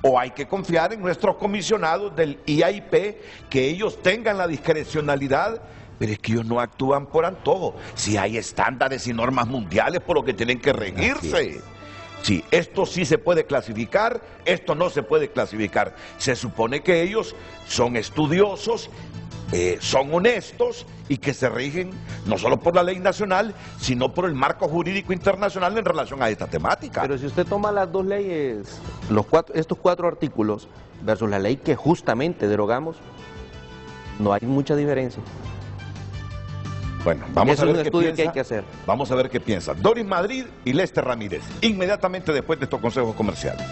o hay que confiar en nuestros comisionados del IAIP, que ellos tengan la discrecionalidad, pero es que ellos no actúan por antojo. Si hay estándares y normas mundiales por lo que tienen que regirse. Sí, esto sí se puede clasificar, esto no se puede clasificar. Se supone que ellos son estudiosos, son honestos y que se rigen no solo por la ley nacional, sino por el marco jurídico internacional en relación a esta temática. Pero si usted toma las dos leyes, estos 4 artículos versus la ley que justamente derogamos, no hay mucha diferencia. Bueno, vamos a ver qué piensa. Que hay que hacer. Vamos a ver qué piensa Doris Madrid y Lester Ramírez, inmediatamente después de estos consejos comerciales.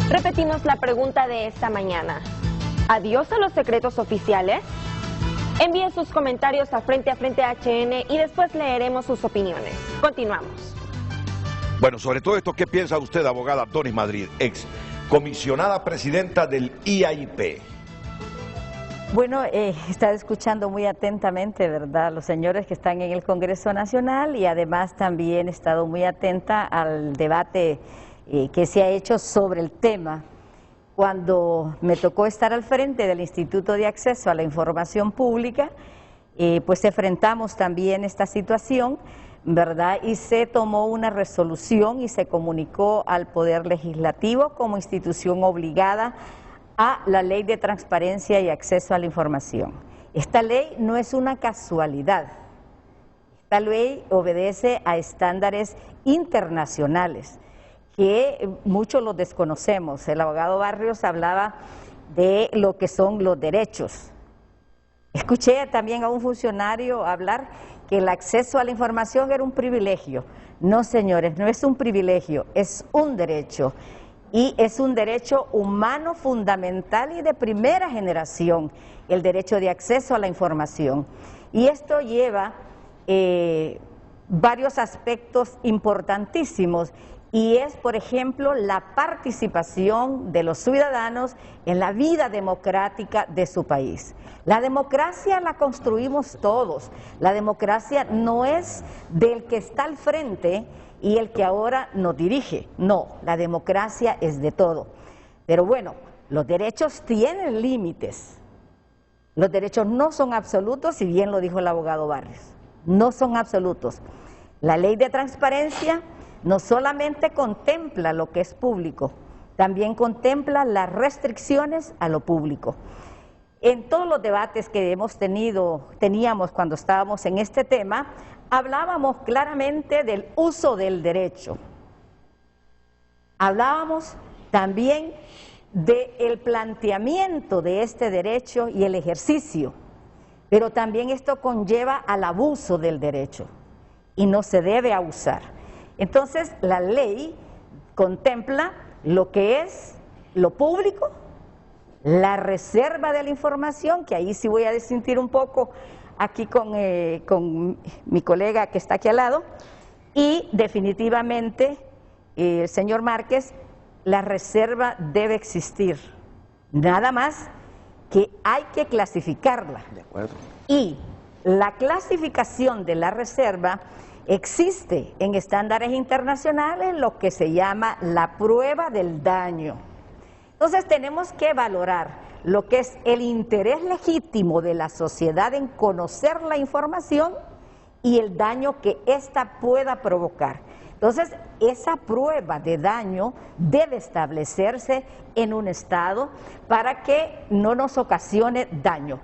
Repetimos la pregunta de esta mañana. ¿Adiós a los secretos oficiales? Envíe sus comentarios a Frente HN y después leeremos sus opiniones. Continuamos. Bueno, sobre todo esto, ¿qué piensa usted, abogada Doris Madrid, ex comisionada presidenta del IAIP? Bueno, estaba escuchando muy atentamente, ¿verdad?, los señores que están en el Congreso Nacional, y además también he estado muy atenta al debate que se ha hecho sobre el tema. Cuando me tocó estar al frente del Instituto de Acceso a la Información Pública, pues enfrentamos también esta situación, ¿verdad? Y se tomó una resolución y se comunicó al Poder Legislativo como institución obligada a la Ley de Transparencia y Acceso a la Información. Esta ley no es una casualidad. Esta ley obedece a estándares internacionales que muchos los desconocemos. El abogado Barrios hablaba de lo que son los derechos. Escuché también a un funcionario hablar que el acceso a la información era un privilegio. No, señores, no es un privilegio, es un derecho. Y es un derecho humano fundamental y de primera generación, el derecho de acceso a la información. Y esto lleva varios aspectos importantísimos, y es, por ejemplo, la participación de los ciudadanos en la vida democrática de su país. La democracia la construimos todos. La democracia no es del que está al frente y el que ahora nos dirige. No, la democracia es de todo. Pero bueno, los derechos tienen límites. Los derechos no son absolutos, si bien lo dijo el abogado Barrios. No son absolutos. La ley de transparencia no solamente contempla lo que es público, también contempla las restricciones a lo público. En todos los debates que teníamos cuando estábamos en este tema, hablábamos claramente del uso del derecho. Hablábamos también del planteamiento de este derecho y el ejercicio, pero también esto conlleva al abuso del derecho y no se debe abusar. Entonces, la ley contempla lo que es lo público, la reserva de la información, que ahí sí voy a disentir un poco aquí con mi colega que está aquí al lado, y definitivamente, señor Márquez, la reserva debe existir, nada más que hay que clasificarla. De acuerdo. Y la clasificación de la reserva existe en estándares internacionales, lo que se llama la prueba del daño. Entonces tenemos que valorar lo que es el interés legítimo de la sociedad en conocer la información y el daño que ésta pueda provocar. Entonces, esa prueba de daño debe establecerse en un estado para que no nos ocasione daño.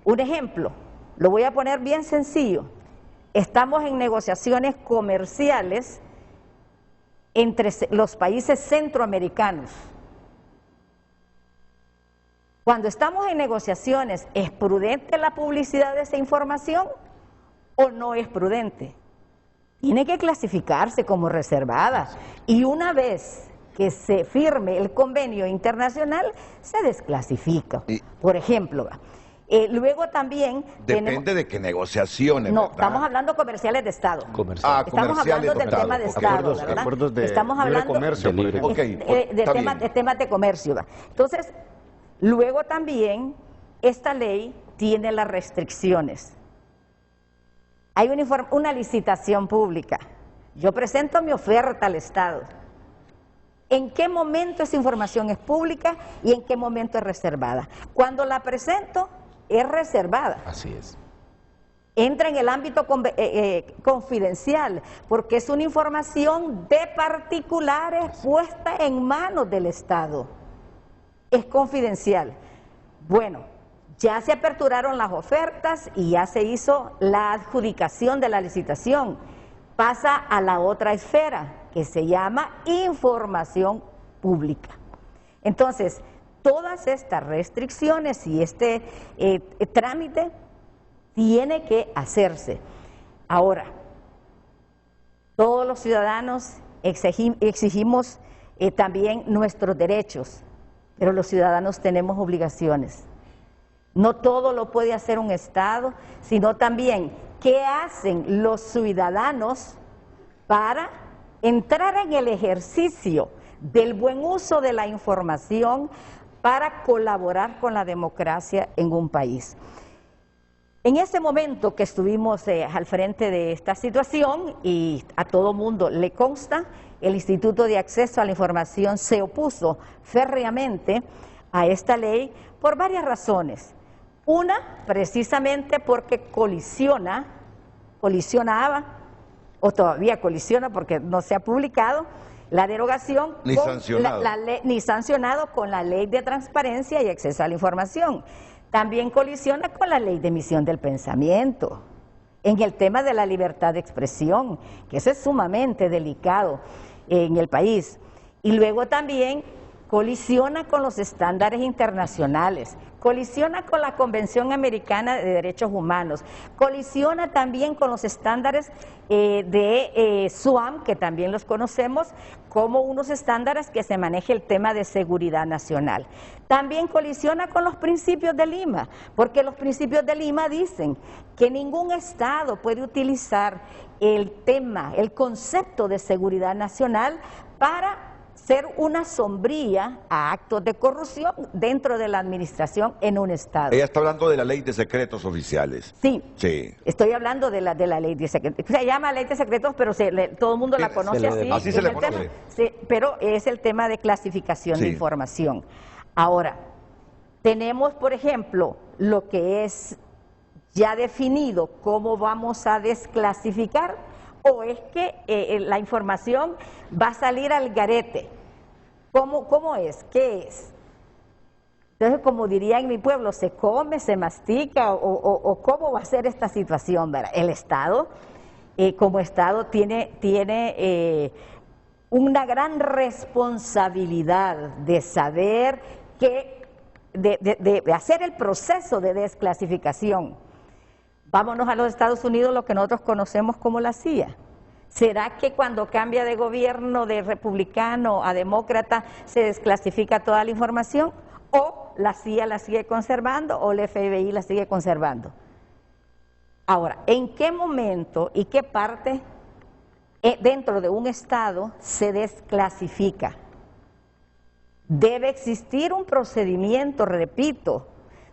Un ejemplo, lo voy a poner bien sencillo. Estamos en negociaciones comerciales entre los países centroamericanos. Cuando estamos en negociaciones, ¿es prudente la publicidad de esa información o no es prudente? Tiene que clasificarse como reservada y una vez que se firme el convenio internacional, se desclasifica. Por ejemplo, luego también... Depende de qué negociaciones, No, ¿verdad? Estamos hablando comerciales de Estado. Estamos hablando del tema de Estado, ¿verdad? Acuerdos de Estamos hablando comercio, de temas de comercio. Entonces, luego también, esta ley tiene las restricciones. Hay una licitación pública. Yo presento mi oferta al Estado. ¿En qué momento esa información es pública y en qué momento es reservada? Cuando la presento, es reservada. Así es. Entra en el ámbito confidencial, porque es una información de particulares puesta en manos del Estado. Es confidencial. Bueno, ya se aperturaron las ofertas y ya se hizo la adjudicación de la licitación. Pasa a la otra esfera, que se llama información pública. Entonces, todas estas restricciones y este trámite tiene que hacerse. Ahora, todos los ciudadanos exigimos también nuestros derechos, pero los ciudadanos tenemos obligaciones. No todo lo puede hacer un Estado, sino también qué hacen los ciudadanos para entrar en el ejercicio del buen uso de la información para colaborar con la democracia en un país. En ese momento que estuvimos al frente de esta situación, y a todo mundo le consta, el Instituto de Acceso a la Información se opuso férreamente a esta ley por varias razones. Una, precisamente porque colisionaba, o todavía colisiona porque no se ha publicado, la derogación Ni sancionado. Ni sancionado con la Ley de Transparencia y Acceso a la Información. También colisiona con la Ley de Emisión del Pensamiento, en el tema de la libertad de expresión, que eso es sumamente delicado en el país. Y luego también colisiona con los estándares internacionales, colisiona con la Convención Americana de Derechos Humanos, colisiona también con los estándares de SUAM, que también los conocemos como unos estándares que se maneja el tema de seguridad nacional. También colisiona con los principios de Lima, porque los principios de Lima dicen que ningún Estado puede utilizar el concepto de seguridad nacional para ser una sombría a actos de corrupción dentro de la administración en un Estado. Ella está hablando de la ley de secretos oficiales. Sí, sí. Estoy hablando de la ley de secretos. Se llama ley de secretos, pero todo el mundo la conoce así. Así se le conoce. Sí, pero es el tema de clasificación de información. Ahora, tenemos, por ejemplo, lo que es ya definido cómo vamos a desclasificar, o es que la información va a salir al garete. ¿Cómo es? ¿Qué es? Entonces, como diría en mi pueblo, ¿se come, se mastica o cómo va a ser esta situación? ¿Verdad? El Estado, como Estado, tiene una gran responsabilidad de saber de hacer el proceso de desclasificación. Vámonos a los Estados Unidos, lo que nosotros conocemos como la CIA. ¿Será que cuando cambia de gobierno de republicano a demócrata se desclasifica toda la información? ¿O la CIA la sigue conservando o el FBI la sigue conservando? Ahora, ¿en qué momento y qué parte dentro de un Estado se desclasifica? Debe existir un procedimiento, repito,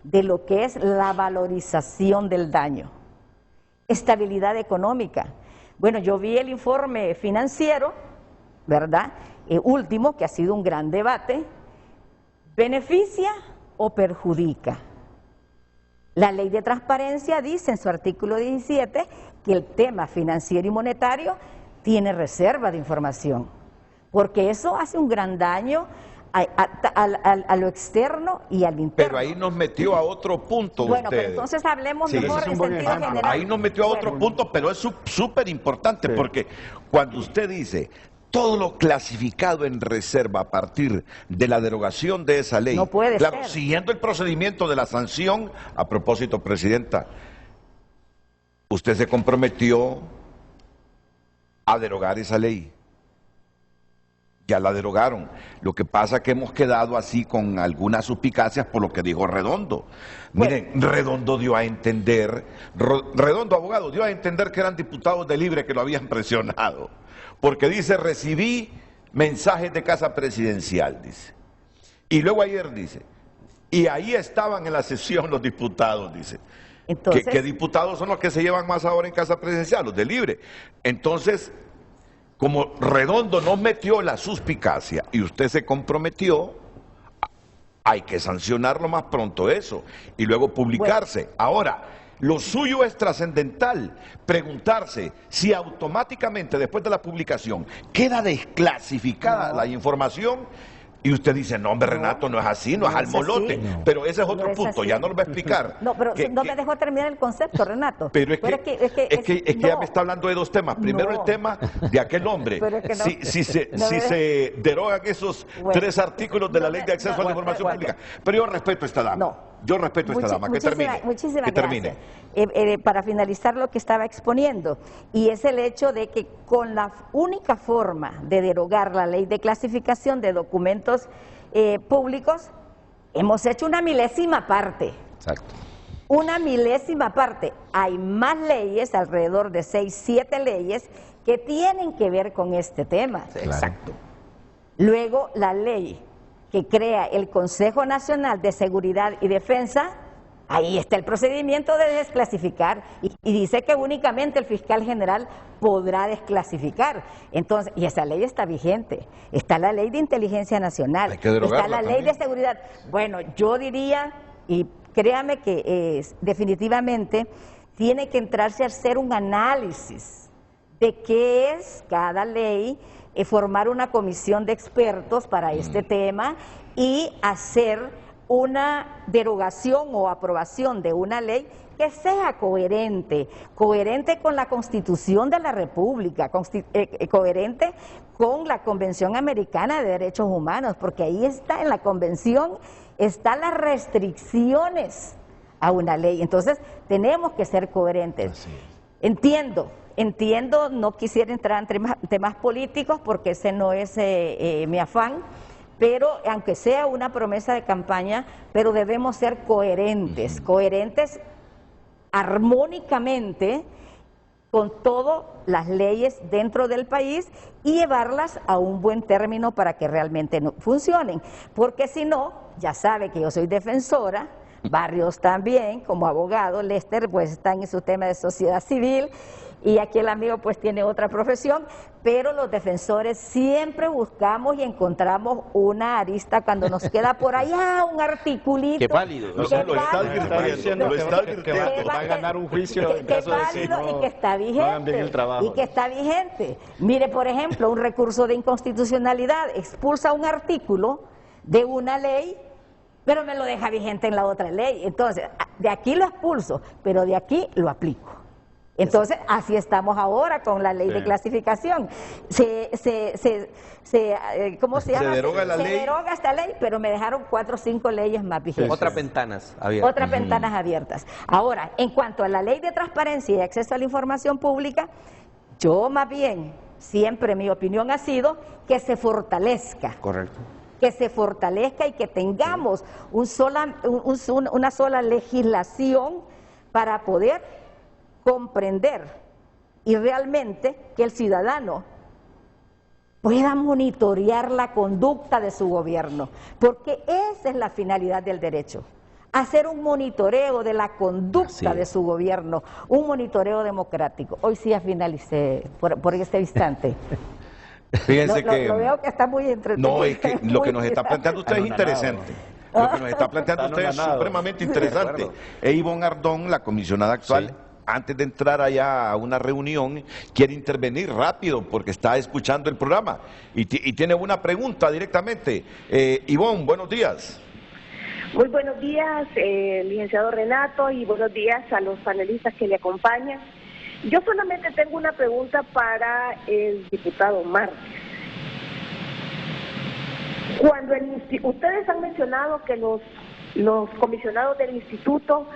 de lo que es la valorización del daño. Estabilidad económica. Bueno, yo vi el informe financiero, ¿verdad? Último, que ha sido un gran debate. ¿Beneficia o perjudica? La ley de transparencia dice en su artículo 17 que el tema financiero y monetario tiene reserva de información, porque eso hace un gran daño a lo externo y al interno. Pero ahí nos metió a otro punto. Bueno, pero entonces hablemos mejor en sentido general. Ahí nos metió a otro punto, pero es súper importante, porque cuando usted dice todo lo clasificado en reserva a partir de la derogación de esa ley, no puede ser. Siguiendo el procedimiento de la sanción, a propósito, Presidenta, usted se comprometió a derogar esa ley. Ya la derogaron. Lo que pasa es que hemos quedado así con algunas suspicacias por lo que dijo Redondo. Miren, Redondo dio a entender, Redondo, abogado, dio a entender que eran diputados de Libre que lo habían presionado. Porque dice, recibí mensajes de casa presidencial, dice. Y luego ayer dice, y ahí estaban en la sesión los diputados, dice. Entonces, ¿Qué diputados son los que se llevan más ahora en casa presidencial? Los de Libre. Entonces, como Redondo nos metió la suspicacia y usted se comprometió, hay que sancionar lo más pronto eso y luego publicarse. Bueno. Ahora, lo suyo es trascendental, preguntarse si automáticamente después de la publicación queda desclasificada la información. Y usted dice, no, hombre, Renato, no es así, no es al molote. No. Pero ese es otro punto, ya no lo va a explicar. No, pero no me dejó terminar el concepto, Renato. Pero es que ya me está hablando de dos temas. Primero el tema de aquel hombre. Si se derogan esos 3 artículos de la Ley de Acceso a la Información Pública. Pero yo respeto a esta dama. Yo respeto a esta dama. Que termine. Muchísimas gracias. Para finalizar lo que estaba exponiendo, y es el hecho de que con la única forma de derogar la ley de clasificación de documentos públicos, hemos hecho una milésima parte. Exacto. Una milésima parte. Hay más leyes, alrededor de 6, 7 leyes, que tienen que ver con este tema. Exacto. Luego, la ley que crea el Consejo Nacional de Seguridad y Defensa, ahí está el procedimiento de desclasificar y dice que únicamente el fiscal general podrá desclasificar. Entonces, y esa ley está vigente. Está la ley de inteligencia nacional, está la ley de seguridad. Bueno, yo diría, y créame que definitivamente tiene que entrarse a hacer un análisis de qué es cada ley, formar una comisión de expertos para este tema y hacer una derogación o aprobación de una ley que sea coherente con la Constitución de la República, coherente con la Convención Americana de Derechos Humanos, porque ahí está, en la Convención, están las restricciones a una ley. Entonces, tenemos que ser coherentes. Entiendo, no quisiera entrar en temas políticos porque ese no es mi afán, pero aunque sea una promesa de campaña, pero debemos ser coherentes, coherentes armónicamente con todas las leyes dentro del país y llevarlas a un buen término para que realmente funcionen, porque si no, ya sabe que yo soy defensora, Barrios también, como abogado, Lester pues está en su tema de sociedad civil, y aquí el amigo pues tiene otra profesión, pero los defensores siempre buscamos y encontramos una arista cuando nos queda por allá un articulito. Qué válido. Lo está advirtiendo. Que va a ganar un juicio en caso de si no, y que está vigente. No hagan bien el trabajo. Y que está vigente. Mire, por ejemplo, un recurso de inconstitucionalidad expulsa un artículo de una ley, pero me lo deja vigente en la otra ley. Entonces, de aquí lo expulso, pero de aquí lo aplico. Entonces, así estamos ahora con la ley de clasificación. ¿Cómo se llama? Se deroga la ley. Se deroga esta ley, pero me dejaron 4 o 5 leyes más vigentes. Otras ventanas abiertas. Otras ventanas abiertas. Ahora, en cuanto a la ley de transparencia y acceso a la información pública, Yo más bien, siempre mi opinión ha sido que se fortalezca. Correcto. Que se fortalezca y que tengamos una sola legislación para poder comprender y realmente que el ciudadano pueda monitorear la conducta de su gobierno, porque esa es la finalidad del derecho, hacer un monitoreo de la conducta de su gobierno, un monitoreo democrático. Hoy sí ya finalicé por este instante. Fíjense que... Lo veo que está muy entretenido. No, es que lo que nos está planteando usted es interesante. Lo que nos está planteando usted es supremamente interesante. Ivonne Ardón, la comisionada actual, antes de entrar allá a una reunión, quiere intervenir rápido porque está escuchando el programa y tiene una pregunta directamente. Ivonne, buenos días. Muy buenos días, licenciado Renato, y buenos días a los panelistas que le acompañan. Yo solamente tengo una pregunta para el diputado Márquez. Cuando ustedes han mencionado que los comisionados del instituto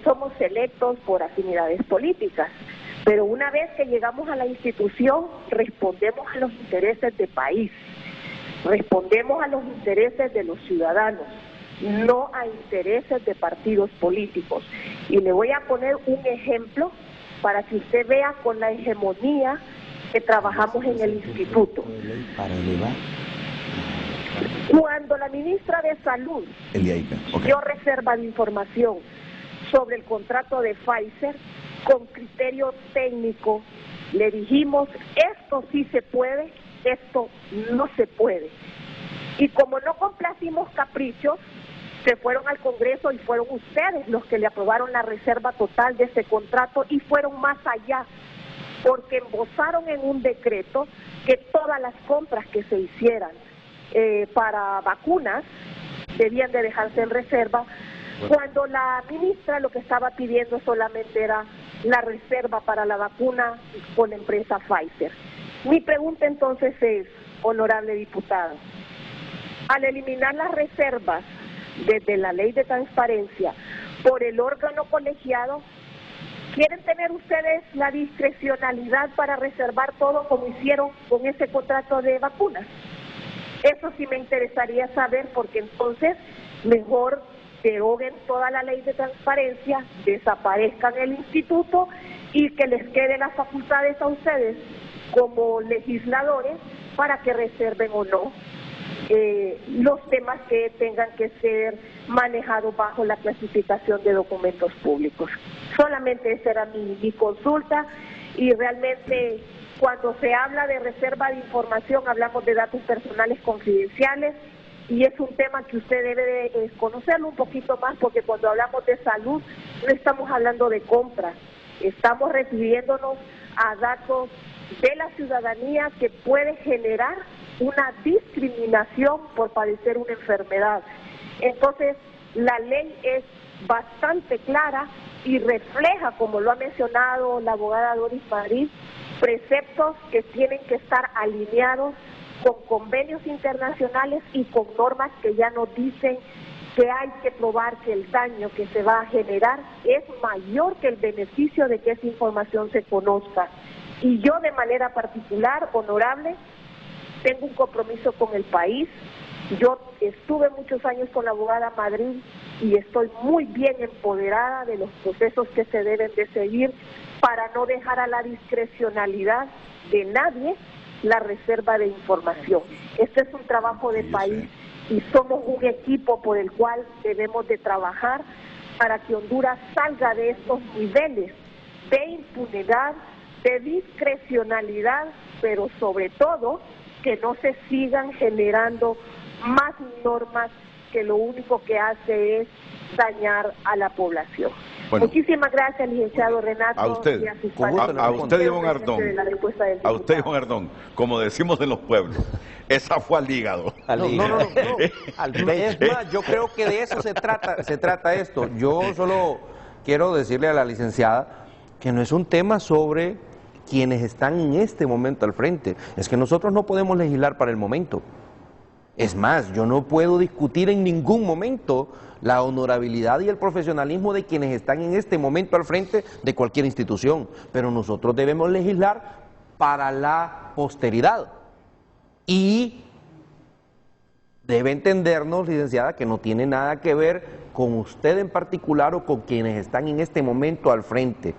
somos selectos por afinidades políticas, pero una vez que llegamos a la institución respondemos a los intereses del país, respondemos a los intereses de los ciudadanos, no a intereses de partidos políticos. Y le voy a poner un ejemplo para que usted vea con la hegemonía que trabajamos en el instituto. Cuando la ministra de Salud dio reserva de información sobre el contrato de Pfizer, con criterio técnico, le dijimos, esto sí se puede, esto no se puede. Y como no complacimos caprichos, se fueron al Congreso y fueron ustedes los que le aprobaron la reserva total de ese contrato y fueron más allá, porque embozaron en un decreto que todas las compras que se hicieran para vacunas debían de dejarse en reserva, cuando la ministra lo que estaba pidiendo solamente era la reserva para la vacuna con la empresa Pfizer. Mi pregunta entonces es, honorable diputado, al eliminar las reservas desde la ley de transparencia por el órgano colegiado, ¿quieren tener ustedes la discrecionalidad para reservar todo como hicieron con ese contrato de vacunas? Eso sí me interesaría saber, porque entonces mejor deroguen toda la ley de transparencia, desaparezcan el instituto y que les queden las facultades a ustedes como legisladores para que reserven o no los temas que tengan que ser manejados bajo la clasificación de documentos públicos. Solamente esa era mi consulta, y realmente cuando se habla de reserva de información hablamos de datos personales confidenciales, y es un tema que usted debe de conocerlo un poquito más, porque cuando hablamos de salud no estamos hablando de compras, estamos refiriéndonos a datos de la ciudadanía que puede generar una discriminación por padecer una enfermedad. Entonces, la ley es bastante clara y refleja, como lo ha mencionado la abogada Doris Madrid, preceptos que tienen que estar alineados con convenios internacionales y con normas que ya nos dicen que hay que probar que el daño que se va a generar es mayor que el beneficio de que esa información se conozca. Y yo de manera particular, honorable, tengo un compromiso con el país. Yo estuve muchos años con la abogada Madrid y estoy muy bien empoderada de los procesos que se deben de seguir para no dejar a la discrecionalidad de nadie la reserva de información. Este es un trabajo de país y somos un equipo por el cual debemos de trabajar para que Honduras salga de estos niveles de impunidad, de discrecionalidad, pero sobre todo que no se sigan generando más normas que lo único que hace es dañar a la población. Bueno, muchísimas gracias, licenciado Renato. A usted, Ivonne Ardón, a usted, Ivonne Ardón, como decimos en los pueblos, esa fue al hígado. No. Es más, yo creo que de eso se trata esto. Yo solo quiero decirle a la licenciada que no es un tema sobre quienes están en este momento al frente. Es que nosotros no podemos legislar para el momento. Es más, yo no puedo discutir en ningún momento la honorabilidad y el profesionalismo de quienes están en este momento al frente de cualquier institución, pero nosotros debemos legislar para la posteridad. Y debe entendernos, licenciada, que no tiene nada que ver con usted en particular o con quienes están en este momento al frente.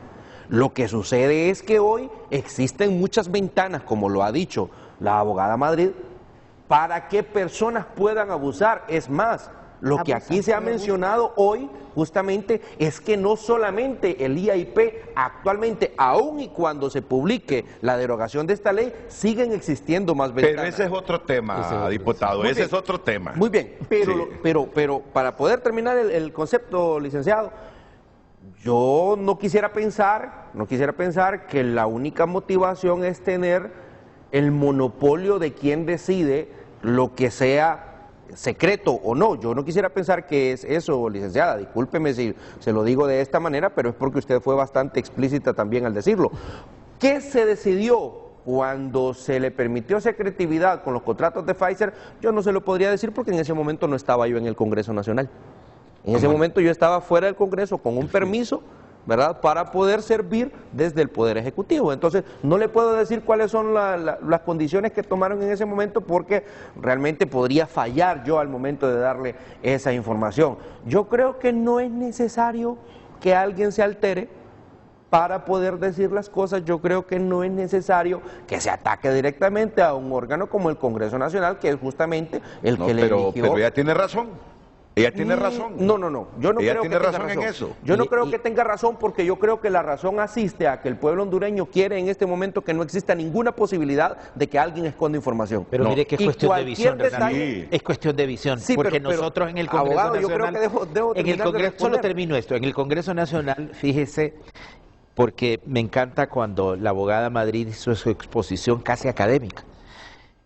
Lo que sucede es que hoy existen muchas ventanas, como lo ha dicho la abogada Madrid, para que personas puedan abusar. Es más, lo que aquí se ha mencionado hoy justamente es que no solamente el IAIP actualmente, aun y cuando se publique la derogación de esta ley, siguen existiendo más ventanas. Pero ese es otro tema, diputado, ese es otro tema. Muy bien, pero para poder terminar el concepto, licenciado, yo no quisiera pensar que la única motivación es tener el monopolio de quien decide lo que sea secreto o no. Yo no quisiera pensar que es eso, licenciada, discúlpeme si se lo digo de esta manera, pero es porque usted fue bastante explícita también al decirlo. ¿Qué se decidió cuando se le permitió secretividad con los contratos de Pfizer? Yo no se lo podría decir porque en ese momento no estaba yo en el Congreso Nacional. En ese momento yo estaba fuera del Congreso con un permiso, ¿verdad?, para poder servir desde el Poder Ejecutivo. Entonces, no le puedo decir cuáles son las condiciones que tomaron en ese momento porque realmente podría fallar yo al momento de darle esa información. Yo creo que no es necesario que alguien se altere para poder decir las cosas. Yo creo que no es necesario que se ataque directamente a un órgano como el Congreso Nacional, que es justamente el que le eligió. Pero ella tiene razón. Ella tiene razón. No, yo no creo que tenga razón en eso. Yo no creo que tenga razón porque yo creo que la razón asiste a que el pueblo hondureño quiere en este momento que no exista ninguna posibilidad de que alguien esconda información. Pero mire que es cuestión de visión, es cuestión de visión, sí, porque nosotros en el Congreso Nacional, yo creo que debo en el Congreso, solo termino esto, en el Congreso Nacional, fíjese, porque me encanta cuando la abogada Madrid hizo su exposición casi académica.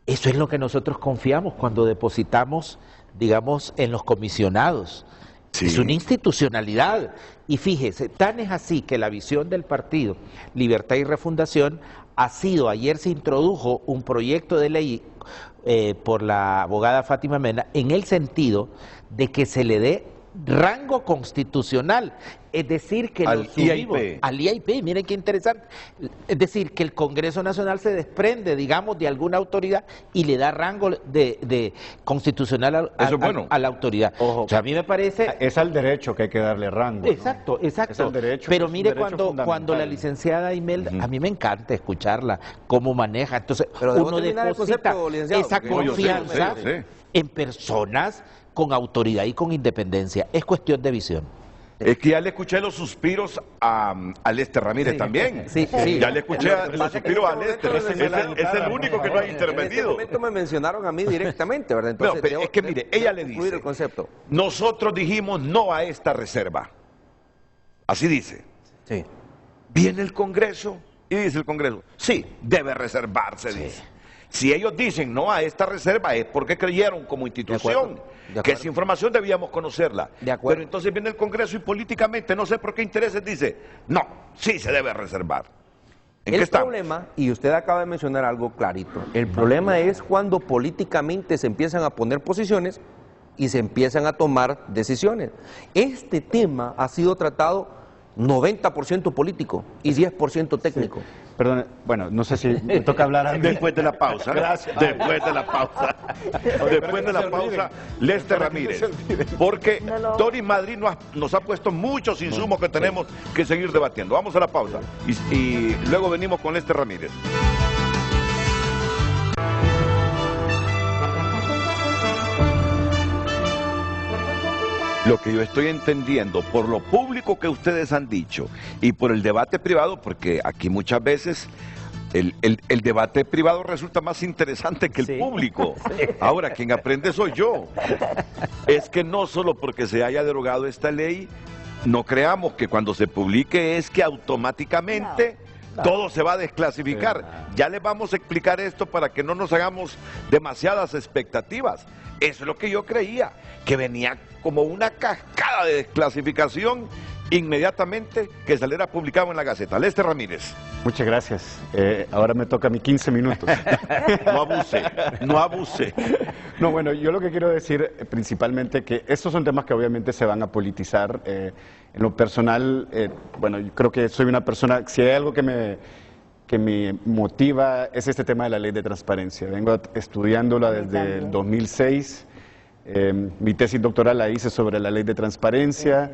Eso es lo que nosotros confiamos cuando depositamos, digamos, en los comisionados. Sí. Es una institucionalidad. Y fíjese, tan es así que la visión del partido Libertad y Refundación ha sido, ayer se introdujo un proyecto de ley por la abogada Fátima Mena en el sentido de que se le dé rango constitucional, es decir, que al IAIP, miren qué interesante, es decir, que el Congreso Nacional se desprende, digamos, de alguna autoridad y le da rango de constitucional a la autoridad. Ojo. O sea, a mí me parece... Es al derecho que hay que darle rango. Exacto, ¿no? Exacto. Es al derecho, pero mire cuando la licenciada Imelda, a mí me encanta escucharla, cómo maneja, entonces uno deposita esa confianza en personas con autoridad y con independencia. Es cuestión de visión. Es que ya le escuché los suspiros a Lester Ramírez también. Sí. Ya le escuché los suspiros a Lester. Es el único que no ha intervenido. En ese momento me mencionaron a mí directamente, ¿verdad? Entonces, pero es que mire, ella le dice, el concepto. Nosotros dijimos no a esta reserva. Así dice. Sí. Viene el Congreso y dice el Congreso, sí, debe reservarse, dice. Si ellos dicen no a esta reserva es porque creyeron como institución que esa información debíamos conocerla. Pero entonces viene el Congreso y políticamente, no sé por qué intereses, dice, no, sí se debe reservar. El problema, y usted acaba de mencionar algo clarito, el problema es cuando políticamente se empiezan a poner posiciones y se empiezan a tomar decisiones. Este tema ha sido tratado 90% político y 10% técnico. Sí. Perdón, bueno, no sé si me toca hablar a mí. Después de la pausa. Gracias. Después de la pausa. Después de la pausa, Lester Ramírez. Porque Doris Madrid nos ha puesto muchos insumos que tenemos que seguir debatiendo. Vamos a la pausa y luego venimos con Lester Ramírez. Lo que yo estoy entendiendo, por lo público que ustedes han dicho y por el debate privado, porque aquí muchas veces el debate privado resulta más interesante que el público. Ahora, quien aprende soy yo. Es que no solo porque se haya derogado esta ley, no creamos que cuando se publique es que automáticamente... todo se va a desclasificar. Ya les vamos a explicar esto para que no nos hagamos demasiadas expectativas. Eso es lo que yo creía, que venía como una cascada de desclasificación inmediatamente que saliera publicado en la Gaceta. Lester Ramírez. Muchas gracias. Ahora me toca a mí 15 minutos. No abuse, no abuse. No, bueno, yo lo que quiero decir principalmente que estos son temas que obviamente se van a politizar. En lo personal, bueno, yo creo que soy una persona, si hay algo que me motiva es este tema de la ley de transparencia. Vengo estudiándola desde el 2006. Mi tesis doctoral la hice sobre la ley de transparencia.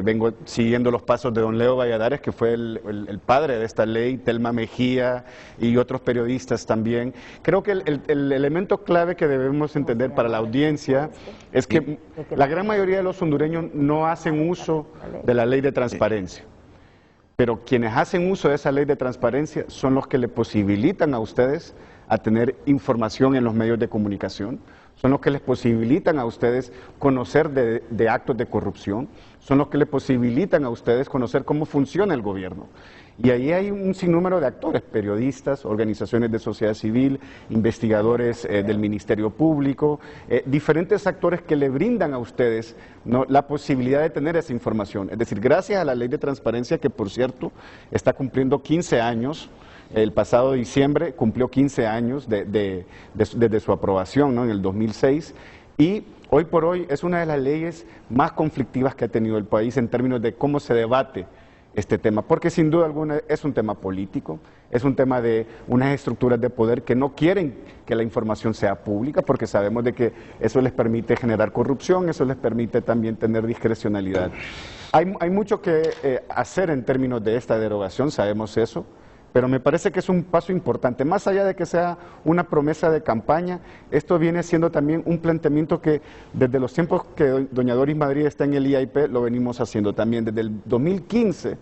Vengo siguiendo los pasos de don Leo Valladares, que fue el padre de esta ley, Telma Mejía y otros periodistas también. Creo que el elemento clave que debemos entender para la audiencia es que la gran mayoría de los hondureños no hacen uso de la ley de transparencia. Pero quienes hacen uso de esa ley de transparencia son los que le posibilitan a ustedes a tener información en los medios de comunicación, son los que les posibilitan a ustedes conocer de actos de corrupción, son los que les posibilitan a ustedes conocer cómo funciona el gobierno. Y ahí hay un sinnúmero de actores, periodistas, organizaciones de sociedad civil, investigadores del Ministerio Público, diferentes actores que le brindan a ustedes, ¿no?, la posibilidad de tener esa información. Es decir, gracias a la ley de transparencia, que por cierto está cumpliendo 15 años, el pasado diciembre cumplió 15 años desde su aprobación, ¿no?, en el 2006, y hoy por hoy es una de las leyes más conflictivas que ha tenido el país en términos de cómo se debate este tema, porque sin duda alguna es un tema político, es un tema de unas estructuras de poder que no quieren que la información sea pública, porque sabemos de que eso les permite generar corrupción, eso les permite también tener discrecionalidad. Hay mucho que hacer en términos de esta derogación, sabemos eso, pero me parece que es un paso importante. Más allá de que sea una promesa de campaña, esto viene siendo también un planteamiento que desde los tiempos que doña Doris Madrid está en el IAIP lo venimos haciendo también. Desde el 2015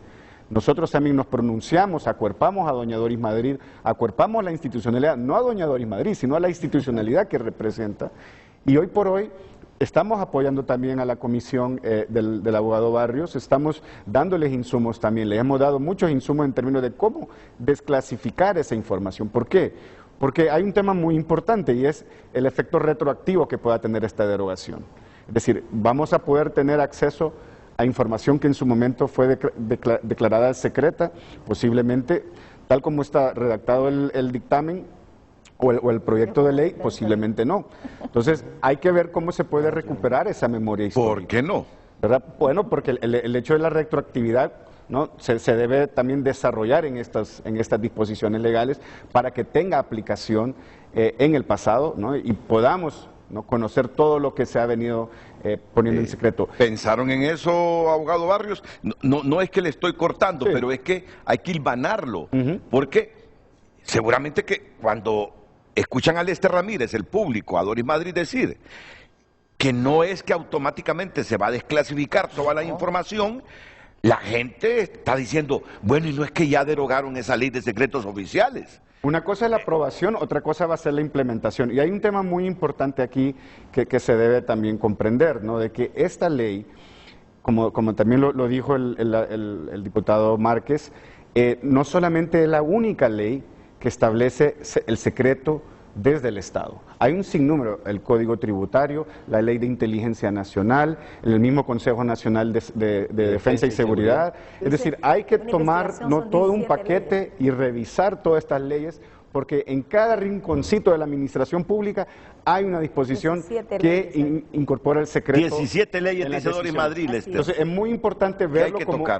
nosotros también nos pronunciamos, acuerpamos a doña Doris Madrid, acuerpamos la institucionalidad, no a doña Doris Madrid, sino a la institucionalidad que representa. Y hoy por hoy estamos apoyando también a la comisión del abogado Barrios, estamos dándoles insumos también, les hemos dado muchos insumos en términos de cómo desclasificar esa información. ¿Por qué? Porque hay un tema muy importante y es el efecto retroactivo que pueda tener esta derogación. Es decir, vamos a poder tener acceso a información que en su momento fue declarada secreta, posiblemente, tal como está redactado el dictamen, o el proyecto de ley, posiblemente no. Entonces, hay que ver cómo se puede recuperar esa memoria histórica. ¿Por qué no? ¿Verdad? Bueno, porque el hecho de la retroactividad, ¿no?, se debe también desarrollar en estas disposiciones legales para que tenga aplicación en el pasado, ¿no?, y podamos, ¿no?, conocer todo lo que se ha venido poniendo en secreto. ¿Pensaron en eso, abogado Barrios? No es que le estoy cortando, sí, pero es que hay que hilvanarlo, porque seguramente que cuando escuchan a Lester Ramírez, el público, a Doris Madrid decir que no es que automáticamente se va a desclasificar toda la información, la gente está diciendo, bueno, y no es que ya derogaron esa ley de secretos oficiales. Una cosa es la aprobación, otra cosa va a ser la implementación. Y hay un tema muy importante aquí que se debe también comprender, ¿no?, de que esta ley, como también lo dijo el diputado Márquez, no solamente es la única ley que establece el secreto desde el Estado. Hay un sinnúmero, el Código Tributario, la Ley de Inteligencia Nacional, el mismo Consejo Nacional de Defensa y Seguridad. Es decir, hay que tomar todo un paquete y revisar todas estas leyes, porque en cada rinconcito de la administración pública hay una disposición que incorpora el secreto. 17 leyes, dice Doris Madrid. Entonces es muy importante verlo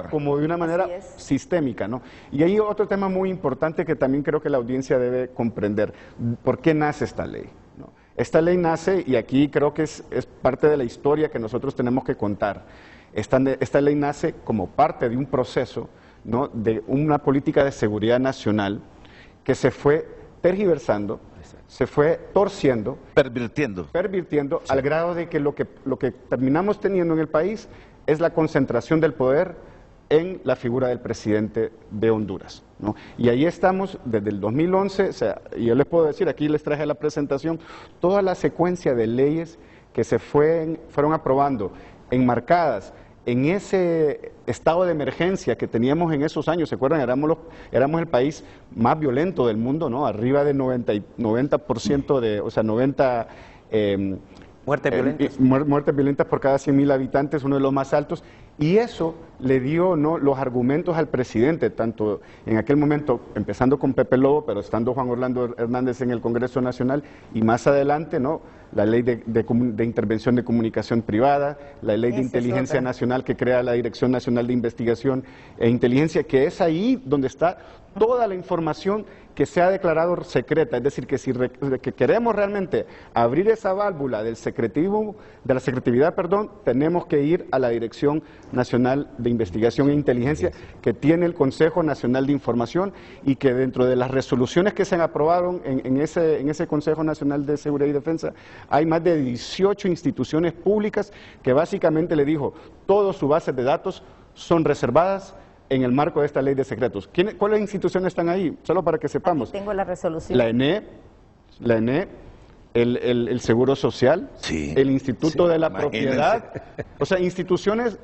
como de una manera sistémica, ¿no? Y hay otro tema muy importante que también creo que la audiencia debe comprender. ¿Por qué nace esta ley?, ¿no? Esta ley nace, y aquí creo que es parte de la historia que nosotros tenemos que contar. Esta ley nace como parte de un proceso, ¿no?, de una política de seguridad nacional que se fue tergiversando, se fue torciendo, pervirtiendo sí, al grado de que lo que terminamos teniendo en el país es la concentración del poder en la figura del presidente de Honduras, ¿no? Y ahí estamos desde el 2011, o sea, y yo les puedo decir, aquí les traje la presentación, toda la secuencia de leyes que se fueron aprobando, enmarcadas en ese estado de emergencia que teníamos en esos años. ¿Se acuerdan? Éramos el país más violento del mundo, ¿no? Arriba de 90% de, o sea, 90 muertes violentas por cada 100.000 habitantes, uno de los más altos, Y eso le dio los argumentos al presidente, tanto en aquel momento, empezando con Pepe Lobo, pero estando Juan Orlando Hernández en el Congreso Nacional, y más adelante, la ley de intervención de comunicación privada, la ley de inteligencia nacional que crea la Dirección Nacional de Investigación e Inteligencia, que es ahí donde está toda la información que se ha declarado secreta. Es decir, que si que queremos realmente abrir esa válvula de la secretividad, tenemos que ir a la Dirección Nacional de Investigación e Inteligencia, que tiene el Consejo Nacional de Información, y que dentro de las resoluciones que se han aprobado en ese Consejo Nacional de Seguridad y Defensa, hay más de 18 instituciones públicas que básicamente le dijo, todas sus bases de datos son reservadas en el marco de esta ley de secretos. ¿Cuáles instituciones están ahí? Solo para que sepamos. Aquí tengo la resolución. La ENE, el Seguro Social, el Instituto de la Propiedad, o sea, instituciones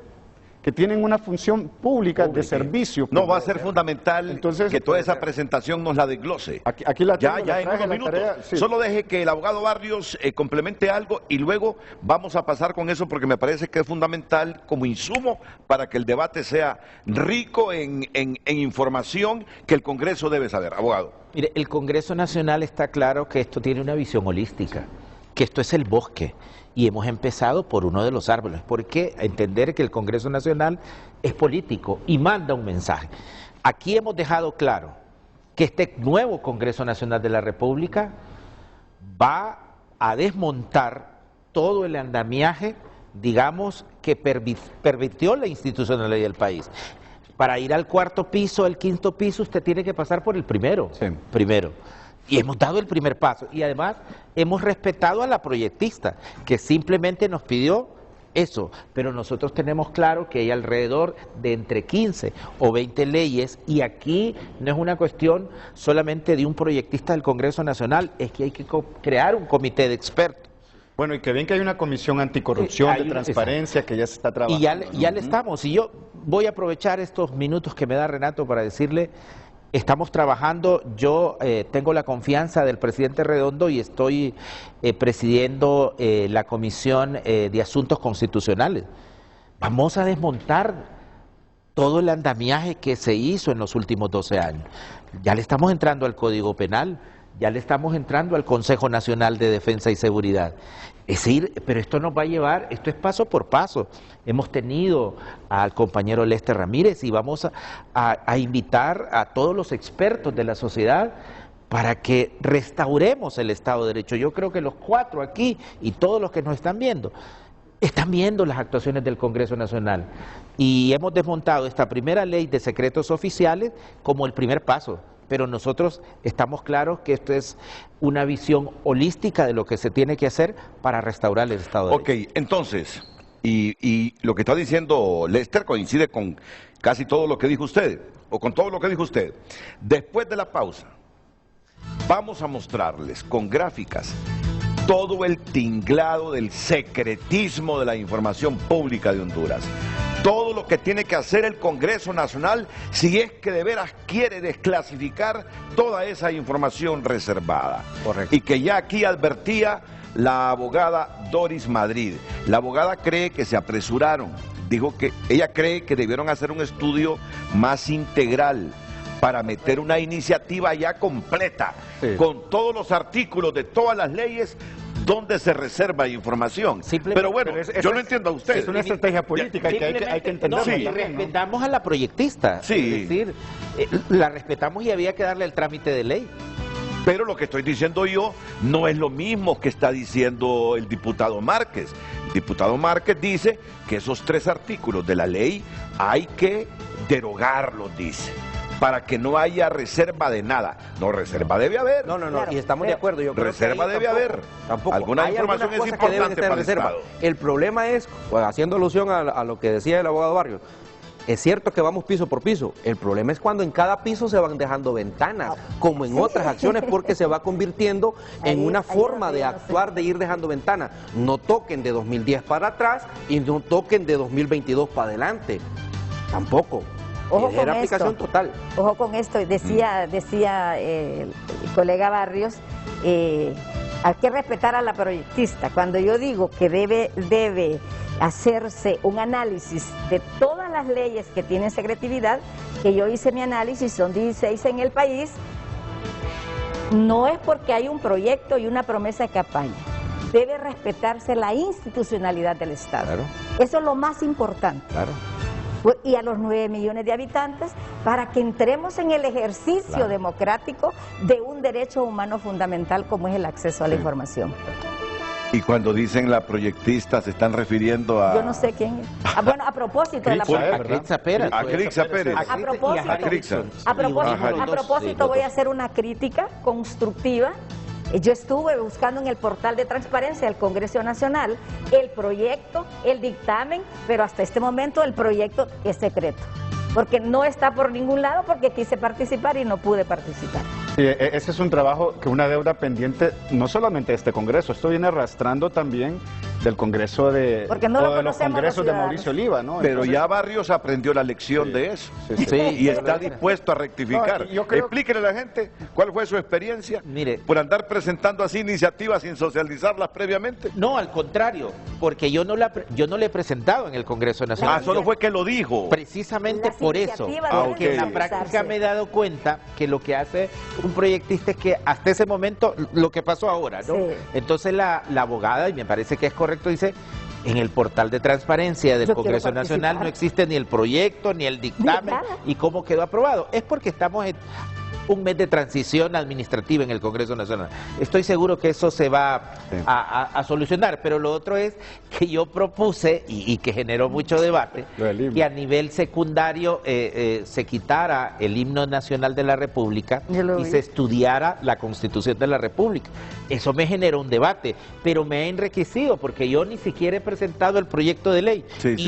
que tienen una función pública de servicio. No, va a ser fundamental entonces, que toda esa presentación nos la desglose. Aquí la tengo, ya en unos minutos. Tarea, sí. Solo deje que el abogado Barrios complemente algo y luego vamos a pasar con eso, porque me parece que es fundamental como insumo para que el debate sea rico en información que el Congreso debe saber. Abogado. Mire, el Congreso Nacional está claro que esto tiene una visión holística, que esto es el bosque. Y hemos empezado por uno de los árboles, porque entender que el Congreso Nacional es político y manda un mensaje. Aquí hemos dejado claro que este nuevo Congreso Nacional de la República va a desmontar todo el andamiaje, digamos, que permitió la institucionalidad del país. Para ir al cuarto piso, al quinto piso, usted tiene que pasar por el primero. Y hemos dado el primer paso, y además hemos respetado a la proyectista, que simplemente nos pidió eso, pero nosotros tenemos claro que hay alrededor de entre 15 o 20 leyes, y aquí no es una cuestión solamente de un proyectista del Congreso Nacional, es que hay que crear un comité de expertos. Bueno, y que ven que hay una comisión anticorrupción, de transparencia, que ya se está trabajando. Y ya le estamos, y yo voy a aprovechar estos minutos que me da Renato para decirle, estamos trabajando, yo tengo la confianza del presidente Redondo y estoy presidiendo la Comisión de Asuntos Constitucionales. Vamos a desmontar todo el andamiaje que se hizo en los últimos 12 años. Ya le estamos entrando al Código Penal, ya le estamos entrando al Consejo Nacional de Defensa y Seguridad. Es decir, pero esto nos va a llevar, esto es paso por paso. Hemos tenido al compañero Lester Ramírez y vamos a invitar a todos los expertos de la sociedad para que restauremos el Estado de Derecho. Yo creo que los cuatro aquí y todos los que nos están viendo las actuaciones del Congreso Nacional. Y hemos desmontado esta primera ley de secretos oficiales como el primer paso. Pero nosotros estamos claros que esto es una visión holística de lo que se tiene que hacer para restaurar el Estado de Derecho. Ok, entonces, y lo que está diciendo Lester coincide con casi todo lo que dijo usted, o con todo lo que dijo usted. Después de la pausa, vamos a mostrarles con gráficas todo el tinglado del secretismo de la información pública de Honduras. Todo lo que tiene que hacer el Congreso Nacional si es que de veras quiere desclasificar toda esa información reservada. Correcto. Y que ya aquí advertía la abogada Doris Madrid. La abogada cree que se apresuraron. Dijo que ella cree que debieron hacer un estudio más integral para meter una iniciativa ya completa, con todos los artículos de todas las leyes donde se reserva información. Pero bueno, yo lo entiendo a usted. Es una estrategia política que hay que entender. No, respetamos a la proyectista. Es decir, la respetamos y había que darle el trámite de ley. Pero lo que estoy diciendo yo no es lo mismo que está diciendo el diputado Márquez. El diputado Márquez dice que esos 3 artículos de la ley hay que derogarlos, dice, para que no haya reserva de nada. No, reserva debe haber. No, claro, y estamos de acuerdo. Yo creo reserva que debe haber. Tampoco. Alguna información es importante para el Estado. El problema es, pues, haciendo alusión a lo que decía el abogado Barrios, es cierto que vamos piso por piso. El problema es cuando en cada piso se van dejando ventanas, como en otras acciones, porque se va convirtiendo en una forma de actuar, de ir dejando ventanas. No toquen de 2010 para atrás y no toquen de 2022 para adelante. Tampoco. Ojo con aplicación esto. Total. Ojo con esto, decía el colega Barrios, Hay que respetar a la proyectista. Cuando yo digo que debe hacerse un análisis de todas las leyes que tienen secretividad, que yo hice mi análisis, son 16 en el país, no es porque hay un proyecto y una promesa de campaña. Debe respetarse la institucionalidad del Estado. Claro. Eso es lo más importante. Claro. Y a los 9 millones de habitantes, para que entremos en el ejercicio democrático de un derecho humano fundamental como es el acceso a la información. Y cuando dicen la proyectista, se están refiriendo a... Yo no sé quién es. Bueno, a propósito de la Crixa Pérez. A Crixa Pérez. A propósito, voy a hacer una crítica constructiva. Yo estuve buscando en el portal de transparencia del Congreso Nacional el proyecto, el dictamen, pero hasta este momento el proyecto es secreto, porque no está por ningún lado, porque quise participar y no pude participar. Sí, ese es un trabajo que una deuda pendiente, no solamente de este Congreso, esto viene arrastrando también del Congreso de, no de los congresos de Mauricio Oliva, ¿no? Pero Entonces, ya Barrios aprendió la lección de eso y está dispuesto a rectificar. Explíquele a la gente cuál fue su experiencia por andar presentando así iniciativas sin socializarlas previamente. No, al contrario, porque yo no le he presentado en el Congreso Nacional. Solo fue que lo dijo. Precisamente por eso, porque en la práctica me he dado cuenta que lo que hace un proyectista es que hasta ese momento, lo que pasó ahora, ¿no? Entonces la abogada, y me parece que es correcto, dice, en el portal de transparencia del Congreso Nacional no existe ni el proyecto, ni el dictamen, y cómo quedó aprobado. Es porque estamos en un mes de transición administrativa en el Congreso Nacional. Estoy seguro que eso se va a solucionar, pero lo otro es que yo propuse, y que generó mucho debate, que a nivel secundario se quitara el himno nacional de la República y se estudiara la Constitución de la República. Eso me generó un debate, pero me ha enriquecido porque yo ni siquiera he presentado el proyecto de ley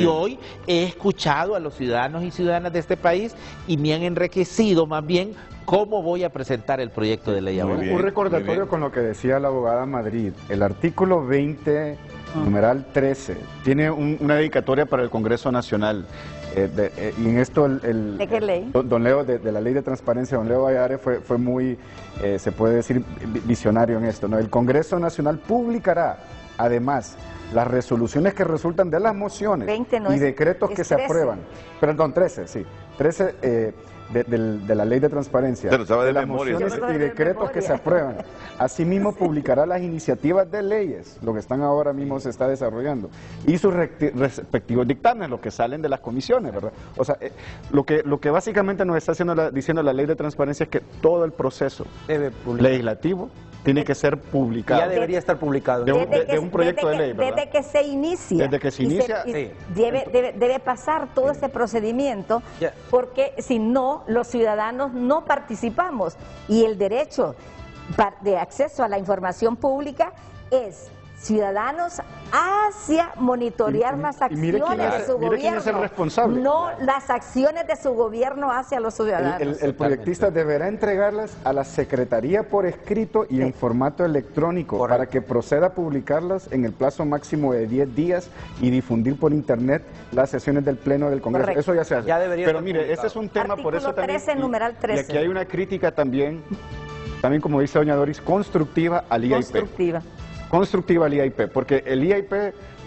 hoy he escuchado a los ciudadanos y ciudadanas de este país y me han enriquecido más bien cómo voy a presentar el proyecto de ley ahora. Un recordatorio con lo que decía la abogada Madrid. El artículo 20, numeral 13, tiene una dedicatoria para el Congreso Nacional. Y en esto ¿de qué ley? Don Leo, de la ley de transparencia, don Leo Valladares fue muy, se puede decir, visionario en esto, ¿no? El Congreso Nacional publicará, además, las resoluciones que resultan de las mociones y decretos que se aprueban. Perdón, 13, sí. 13 de la ley de transparencia, de las mociones y decretos que se aprueban. Asimismo publicará las iniciativas de leyes, lo que están ahora mismo se está desarrollando, y sus respectivos dictámenes, lo que salen de las comisiones, ¿verdad? O sea, lo que básicamente nos está diciendo la ley de transparencia es que todo el proceso legislativo tiene que ser publicado. Ya debería estar publicado. De un proyecto de ley, ¿verdad? Desde que se inicia. Desde que se inicia. Debe pasar todo ese procedimiento, porque si no, los ciudadanos no participamos. Y el derecho de acceso a la información pública es ciudadanos hacia monitorear las acciones de su gobierno. ¿Quién es el responsable? No las acciones de su gobierno hacia los ciudadanos. El proyectista deberá entregarlas a la Secretaría por escrito y en formato electrónico para que proceda a publicarlas en el plazo máximo de 10 días y difundir por internet las sesiones del Pleno del Congreso. Eso ya se hace. Pero mire, ese es un tema, artículo por eso 13, también, numeral 13. Y aquí hay una crítica también como dice doña Doris, constructiva al IAIP. Constructiva al IAIP, porque el IAIP,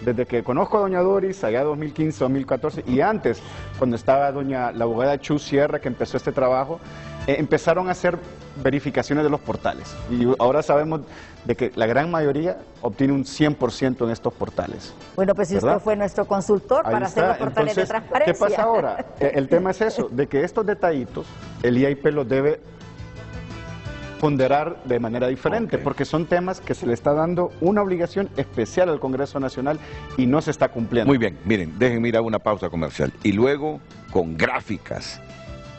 desde que conozco a doña Doris, allá 2015, 2014, y antes, cuando estaba la abogada Chu Sierra, que empezó este trabajo, empezaron a hacer verificaciones de los portales. Y ahora sabemos de que la gran mayoría obtiene un 100% en estos portales. Bueno, pues si usted fue nuestro consultor para hacer los portales de transparencia. ¿Qué pasa ahora? El tema es eso, de que estos detallitos, el IAIP los debe ponderar de manera diferente, porque son temas que se le está dando una obligación especial al Congreso Nacional y no se está cumpliendo. Muy bien, miren, déjenme ir a una pausa comercial y luego con gráficas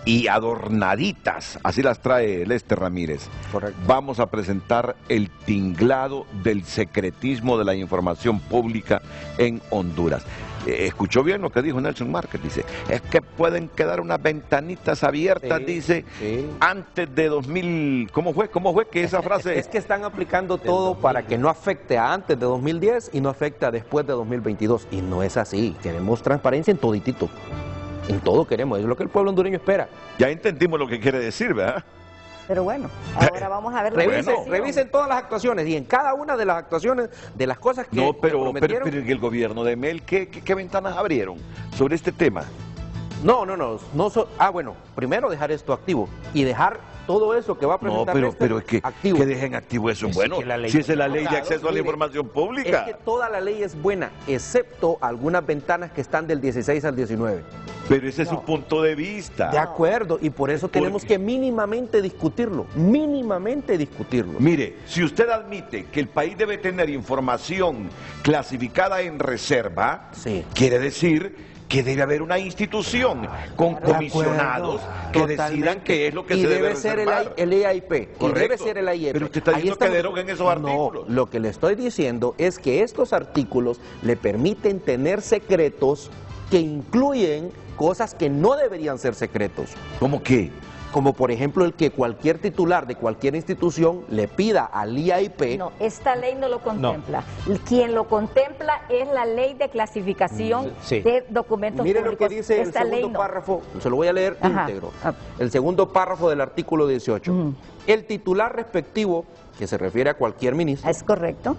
y adornaditas, así las trae Lester Ramírez. Correcto. Vamos a presentar el tinglado del secretismo de la información pública en Honduras. Escuchó bien lo que dijo Nelson Márquez, dice, es que pueden quedar unas ventanitas abiertas, dice, antes de 2000, ¿cómo fue que esa frase? Es que están aplicando todo para que no afecte a antes de 2010 y no afecte a después de 2022, y no es así, queremos transparencia en toditito, en todo queremos, es lo que el pueblo hondureño espera. Ya entendimos lo que quiere decir, ¿verdad? Pero bueno, ahora vamos a ver revisen todas las actuaciones y en cada una de las actuaciones de las cosas que pero el gobierno de Mel, ¿qué ventanas abrieron sobre este tema? Bueno, primero dejar esto activo y dejar todo eso que va a presentar pero es que activo. Que dejen activo eso es bueno. Si esa es la ley de acceso a la información pública. Es que toda la ley es buena, excepto algunas ventanas que están del 16 al 19. Pero ese es su punto de vista. De acuerdo, y por eso tenemos que mínimamente discutirlo. Mire, si usted admite que el país debe tener información clasificada en reserva, quiere decir que debe haber una institución con comisionados que decidan qué es lo que se debe reservar. El EIP, y debe ser el EIP. Pero usted está diciendo que deroguen esos artículos. No, lo que le estoy diciendo es que estos artículos le permiten tener secretos que incluyen cosas que no deberían ser secretos. ¿Cómo qué? Como por ejemplo el que cualquier titular de cualquier institución le pida al IAIP. No, esta ley no lo contempla. No. Quien lo contempla es la ley de clasificación de documentos públicos. Miren lo que dice el segundo párrafo, se lo voy a leer íntegro. El segundo párrafo del artículo 18. El titular respectivo, que se refiere a cualquier ministro. Es correcto.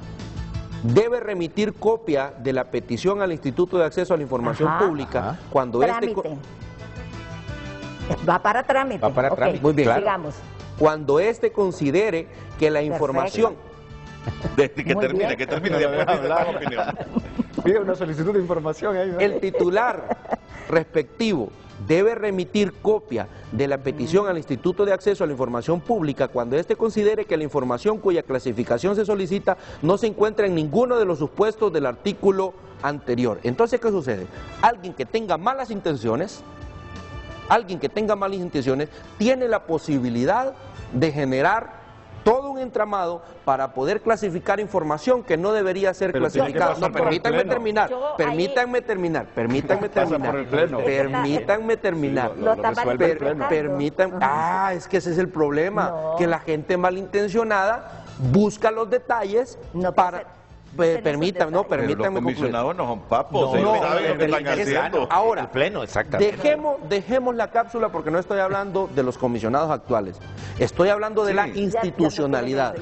Debe remitir copia de la petición al Instituto de Acceso a la Información Pública cuando Va para trámite. Muy bien. Sigamos. Cuando considere que la información... Que termine, después de la opinión. Pide una solicitud de información ahí, ¿no? El titular respectivo debe remitir copia de la petición al Instituto de Acceso a la Información Pública cuando considere que la información cuya clasificación se solicita no se encuentra en ninguno de los supuestos del artículo anterior. Entonces, ¿qué sucede? Alguien que tenga malas intenciones tiene la posibilidad de generar todo un entramado para poder clasificar información que no debería ser clasificada. No, permítanme terminar. Es que ese es el problema, que la gente malintencionada busca los detalles para... Permítanme concluir. Los comisionados no son papos, saben lo que están haciendo. Ahora, dejemos la cápsula porque no estoy hablando de los comisionados actuales. Estoy hablando de la institucionalidad.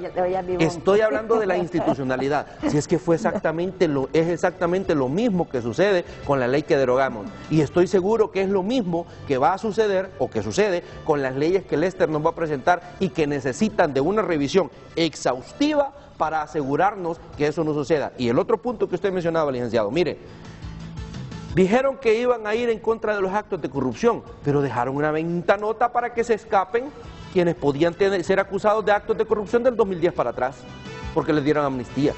Estoy hablando de la institucionalidad. Si es que es exactamente lo mismo que sucede con la ley que derogamos. Y estoy seguro que es lo mismo que va a suceder o que sucede con las leyes que Lester nos va a presentar y que necesitan de una revisión exhaustiva para asegurarnos que eso no suceda. Y el otro punto que usted mencionaba, licenciado, mire, dijeron que iban a ir en contra de los actos de corrupción, pero dejaron una ventanota para que se escapen quienes podían ser acusados de actos de corrupción del 2010 para atrás, porque les dieron amnistía.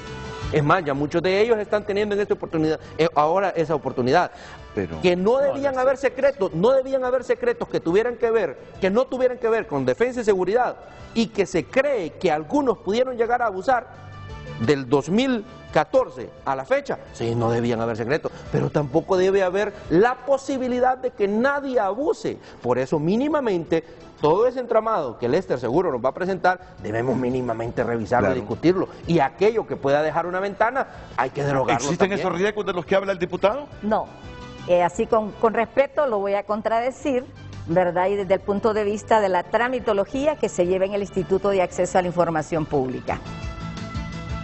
Es más, ya muchos de ellos están teniendo ahora esa oportunidad. Pero que no debían haber secretos, que no tuvieran que ver con defensa y seguridad, y que se cree que algunos pudieron llegar a abusar del 2014 a la fecha. Sí, no debían haber secretos, pero tampoco debe haber la posibilidad de que nadie abuse. Por eso mínimamente todo ese entramado que Lester seguro nos va a presentar, debemos mínimamente revisarlo y discutirlo. Y aquello que pueda dejar una ventana, hay que derogarlo. ¿Existen esos riesgos de los que habla el diputado? No. Así con respeto lo voy a contradecir, ¿verdad? Y desde el punto de vista de la tramitología que se lleva en el Instituto de Acceso a la Información Pública.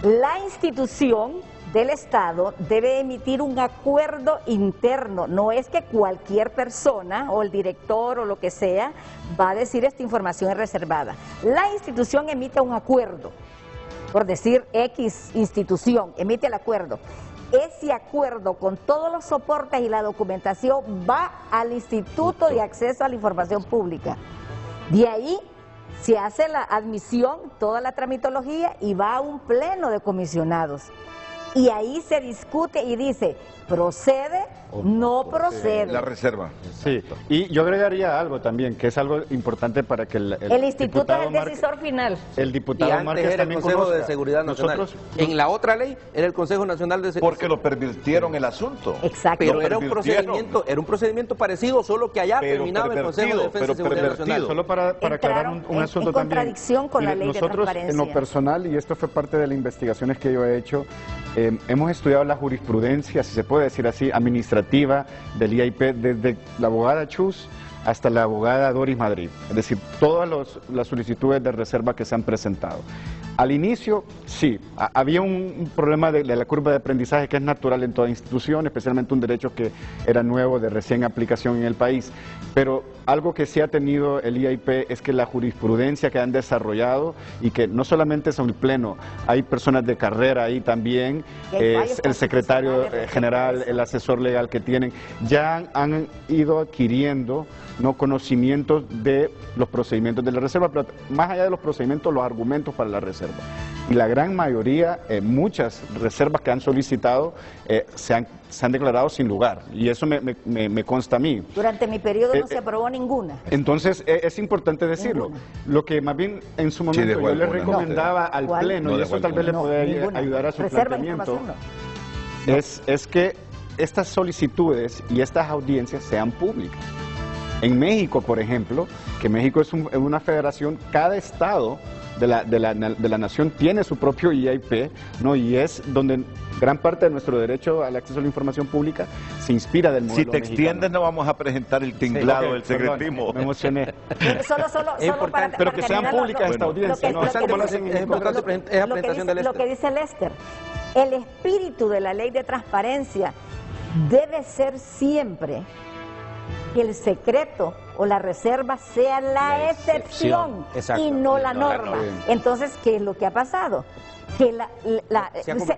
La institución del Estado debe emitir un acuerdo interno, no es que cualquier persona o el director o lo que sea va a decir esta información es reservada. La institución emite un acuerdo, por decir X institución, emite el acuerdo. Ese acuerdo con todos los soportes y la documentación va al Instituto de Acceso a la Información Pública. De ahí se hace la admisión, toda la tramitología y va a un pleno de comisionados. Y ahí se discute y dice, ¿procede? No procede. La reserva. Sí, y yo agregaría algo también, que es algo importante para que el instituto es el decisor final. El diputado Márquez era el Consejo de Seguridad Nacional. En la otra ley era el Consejo Nacional de Seguridad. Porque lo pervirtieron el asunto. Exacto. Pero era un procedimiento parecido, solo que allá terminaba el Consejo de Defensa y Seguridad Nacional. Solo para aclarar un asunto también. En contradicción con la ley de transparencia. En lo personal, y esto fue parte de las investigaciones que yo he hecho, hemos estudiado la jurisprudencia, si se puede decir así, administrativa del IAIP, desde la abogada Chus hasta la abogada Doris Madrid, es decir, todas las solicitudes de reserva que se han presentado. Al inicio, sí, había un problema de la curva de aprendizaje que es natural en toda institución, especialmente un derecho que era nuevo, de recién aplicación en el país, pero algo que sí ha tenido el IAIP es que la jurisprudencia que han desarrollado, y que no solamente es el Pleno, hay personas de carrera ahí también, el secretario general, el asesor legal que tienen, ya han ido adquiriendo conocimientos de los procedimientos de la reserva, pero más allá de los procedimientos, los argumentos para la reserva. Y la gran mayoría, muchas reservas que han solicitado se han declarado sin lugar, y eso me consta a mí. Durante mi periodo no se aprobó ninguna. Entonces es importante decirlo. Ninguna. Lo que más bien en su momento yo le recomendaba al Pleno, y eso tal vez le puede ayudar a su planteamiento, es que estas solicitudes y estas audiencias sean públicas. En México, por ejemplo, que México es una federación, cada estado de la nación tiene su propio IAIP, ¿no? Y es donde gran parte de nuestro derecho al acceso a la información pública se inspira del modelo mexicano. Si te extiendes, no vamos a presentar el tinglado del secretismo. Perdón, me emocioné. Pero que sean públicas esta audiencia, ¿no? Lo que dice Lester, el espíritu de la ley de transparencia debe ser siempre que el secreto o la reserva sea la excepción y no la norma. Entonces, ¿qué es lo que ha pasado? Que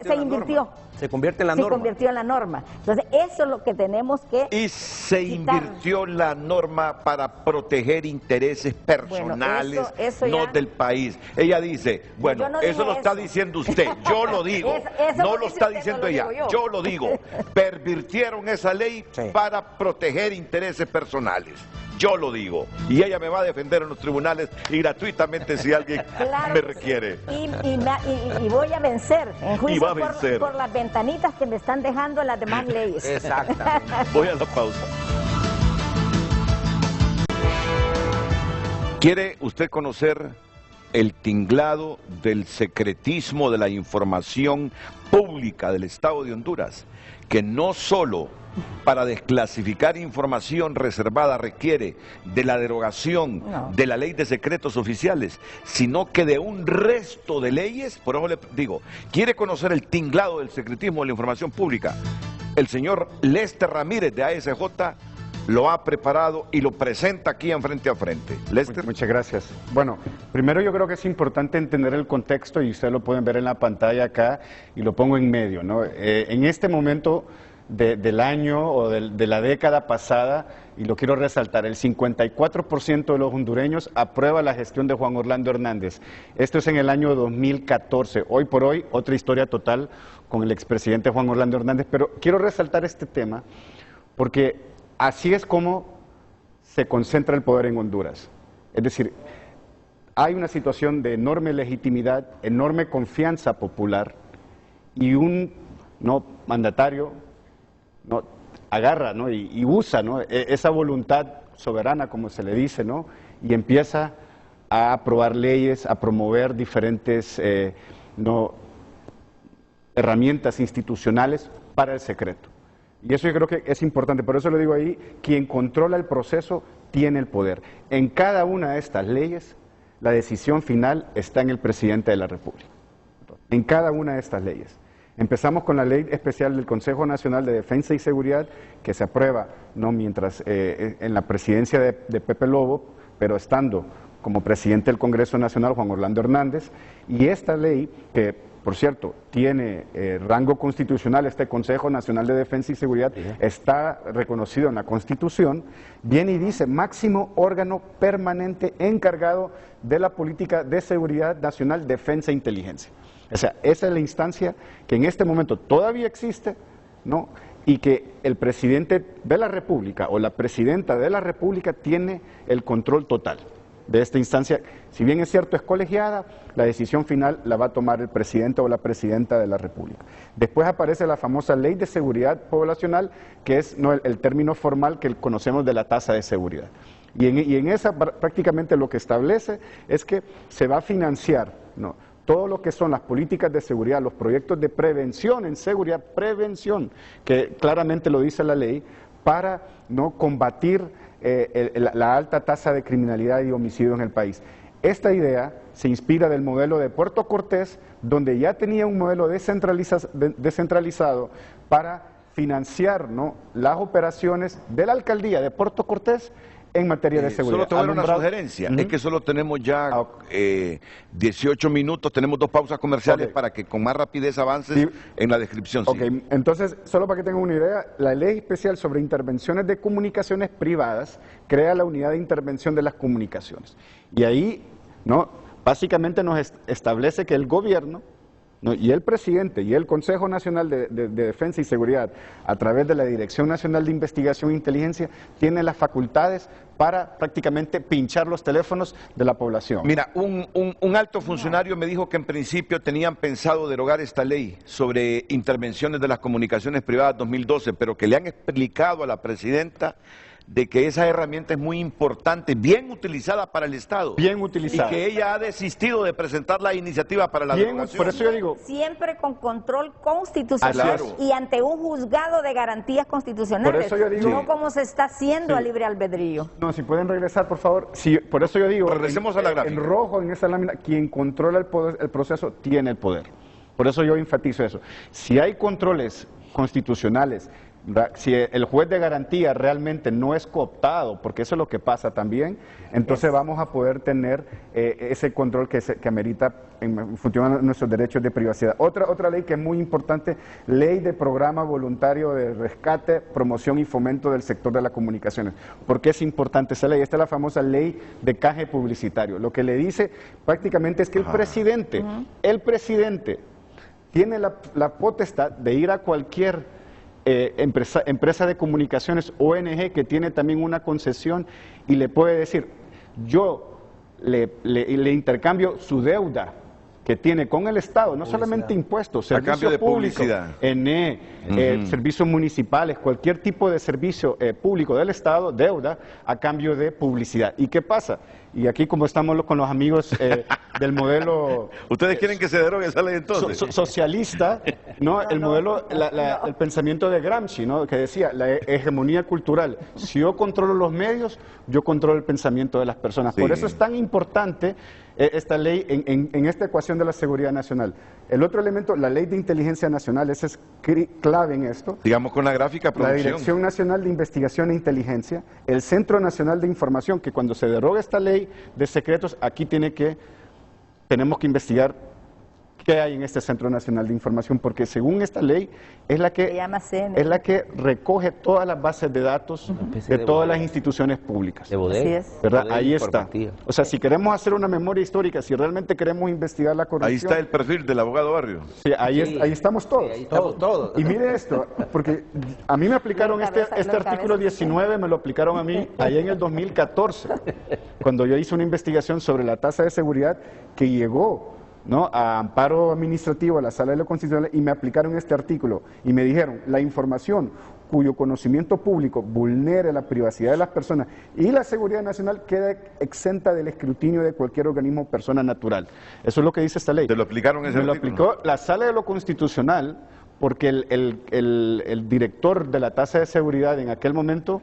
se invirtió. Se convierte en la norma. Se convirtió en la norma. Entonces, eso es lo que tenemos que Y se invirtió la norma para proteger intereses personales, bueno, eso no del país. Ella dice, bueno, no eso lo está diciendo usted, yo lo digo. No lo está diciendo ella, yo lo digo. Pervirtieron esa ley para proteger intereses personales. Yo lo digo. Y ella me va a defender en los tribunales y gratuitamente si alguien me requiere. Y voy a vencer en juicio por las ventanitas que me están dejando las demás leyes. Exactamente. Voy a la pausa. ¿Quiere usted conocer el tinglado del secretismo de la información pública del Estado de Honduras? Que no solo para desclasificar información reservada requiere de la derogación de la ley de secretos oficiales, sino que de un resto de leyes. Por eso le digo, ¿quiere conocer el tinglado del secretismo de la información pública? El señor Lester Ramírez de ASJ lo ha preparado y lo presenta aquí en Frente a Frente. Lester. Muchas gracias. Bueno, primero yo creo que es importante entender el contexto, y ustedes lo pueden ver en la pantalla acá, y lo pongo en medio, ¿no? En este momento del año o de la década pasada, y lo quiero resaltar, el 54% de los hondureños aprueba la gestión de Juan Orlando Hernández. Esto es en el año 2014. Hoy por hoy, otra historia total con el expresidente Juan Orlando Hernández, pero quiero resaltar este tema porque así es como se concentra el poder en Honduras. Es decir, hay una situación de enorme legitimidad, enorme confianza popular, y un mandatario agarra y usa esa voluntad soberana, como se le dice, y empieza a aprobar leyes, a promover diferentes herramientas institucionales para el secreto. Y eso yo creo que es importante, por eso lo digo ahí, quien controla el proceso tiene el poder. En cada una de estas leyes, la decisión final está en el presidente de la República. En cada una de estas leyes. Empezamos con la ley especial del Consejo Nacional de Defensa y Seguridad, que se aprueba mientras en la presidencia de Pepe Lobo, pero estando como presidente del Congreso Nacional Juan Orlando Hernández, y esta ley, que por cierto tiene rango constitucional, este Consejo Nacional de Defensa y Seguridad, está reconocido en la Constitución, viene y dice máximo órgano permanente encargado de la política de seguridad nacional, defensa e inteligencia. O sea, esa es la instancia que en este momento todavía existe, y que el presidente de la República o la presidenta de la República tiene el control total de esta instancia. Si bien es cierto, es colegiada, la decisión final la va a tomar el presidente o la presidenta de la República. Después aparece la famosa Ley de Seguridad Poblacional, que es el término formal que conocemos de la tasa de seguridad. Y en esa prácticamente lo que establece es que se va a financiar, todo lo que son las políticas de seguridad, los proyectos de prevención en seguridad, prevención, que claramente lo dice la ley, para no combatir la alta tasa de criminalidad y homicidio en el país. Esta idea se inspira del modelo de Puerto Cortés, donde ya tenía un modelo descentralizado para financiar, ¿no?, las operaciones de la alcaldía de Puerto Cortés en materia de seguridad. Solo te voy a dar una sugerencia, es que solo tenemos ya 18 minutos, tenemos 2 pausas comerciales para que con más rapidez avances en la descripción. Entonces, solo para que tengan una idea, la Ley Especial sobre Intervenciones de Comunicaciones Privadas crea la Unidad de Intervención de las Comunicaciones. Y ahí, ¿no?, básicamente nos establece que el gobierno, ¿no?, y el presidente y el Consejo Nacional de Defensa y Seguridad, a través de la Dirección Nacional de Investigación e Inteligencia, tiene las facultades para prácticamente pinchar los teléfonos de la población. Mira, un alto funcionario me dijo que en principio tenían pensado derogar esta ley sobre intervenciones de las comunicaciones privadas 2012, pero que le han explicado a la presidenta de que esa herramienta es muy importante, bien utilizada para el Estado. Bien utilizada. Y que ella ha desistido de presentar la iniciativa para la derogación. Por eso yo digo... Siempre con control constitucional y ante un juzgado de garantías constitucionales. Por eso yo digo... No como se está haciendo a libre albedrío. No, si pueden regresar, por favor. Sí, por eso yo digo... Regresemos a la gráfica. En rojo, en esa lámina, quien controla el proceso tiene el poder. Por eso yo enfatizo eso. Si hay controles constitucionales, si el juez de garantía realmente no es cooptado, porque eso es lo que pasa también, entonces vamos a poder tener ese control que amerita en función de nuestros derechos de privacidad. Otra ley que es muy importante, Ley de Programa Voluntario de Rescate, Promoción y Fomento del Sector de las Comunicaciones. ¿Por qué es importante esa ley? Esta es la famosa Ley de Caje Publicitario. Lo que le dice prácticamente es que el presidente tiene la potestad de ir a cualquier empresa de comunicaciones, ONG, que tiene también una concesión, y le puede decir: yo le intercambio su deuda que tiene con el Estado, no solamente impuestos, servicios públicos, servicios municipales, cualquier tipo de servicio público del Estado, deuda, a cambio de publicidad. ¿Y qué pasa? Y aquí, como estamos con los amigos del modelo... ¿Ustedes quieren que se derogue esa ley entonces? Socialista, ¿no? El modelo, el pensamiento de Gramsci, ¿no?, que decía, la hegemonía cultural. Si yo controlo los medios, yo controlo el pensamiento de las personas. Por eso es tan importante esta ley en esta ecuación de la seguridad nacional. El otro elemento, la Ley de Inteligencia Nacional, esa es clave en esto. Digamos con la gráfica, producción. La Dirección Nacional de Investigación e Inteligencia, el Centro Nacional de Información, que cuando se deroga esta ley de secretos, aquí tenemos que investigar qué hay en este Centro Nacional de Información, porque según esta ley es la que recoge todas las bases de datos de todas las instituciones públicas. De bodega. ¿Verdad? Ahí está. O sea, si queremos hacer una memoria histórica, si realmente queremos investigar la corrupción... Ahí está el perfil del abogado Barrio. Sí, ahí estamos todos. Ahí estamos todos. Y mire esto, porque a mí me aplicaron este artículo 19, me lo aplicaron a mí allá en el 2014, cuando yo hice una investigación sobre la tasa de seguridad que llegó, ¿no?, a amparo administrativo a la Sala de lo Constitucional, y me aplicaron este artículo y me dijeron: la información cuyo conocimiento público vulnere la privacidad de las personas y la seguridad nacional queda exenta del escrutinio de cualquier organismo o persona natural. Eso es lo que dice esta ley. ¿Te lo aplicaron ese artículo? Me lo aplicó la Sala de lo Constitucional, porque el director de la tasa de seguridad en aquel momento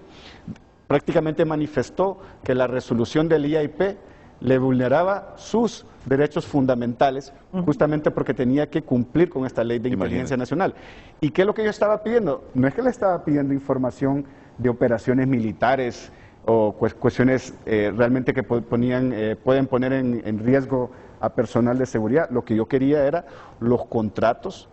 prácticamente manifestó que la resolución del IAIP le vulneraba sus derechos fundamentales, justamente porque tenía que cumplir con esta Ley de Inteligencia Nacional. ¿Y qué es lo que yo estaba pidiendo? No es que le estaba pidiendo información de operaciones militares o cuestiones realmente que pueden poner en riesgo a personal de seguridad. Lo que yo quería era los contratos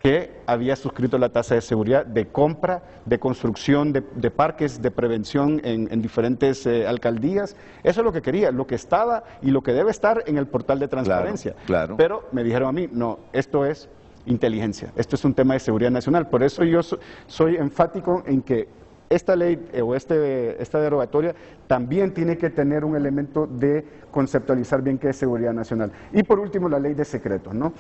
que había suscrito la tasa de seguridad de compra, de construcción de parques, de prevención en diferentes alcaldías. Eso es lo que quería, lo que estaba y lo que debe estar en el portal de transparencia. Claro. Pero me dijeron a mí: no, esto es inteligencia, esto es un tema de seguridad nacional. Por eso yo soy enfático en que esta ley o esta derogatoria también tiene que tener un elemento de conceptualizar bien qué es seguridad nacional. Y por último, la ley de secretos, ¿no?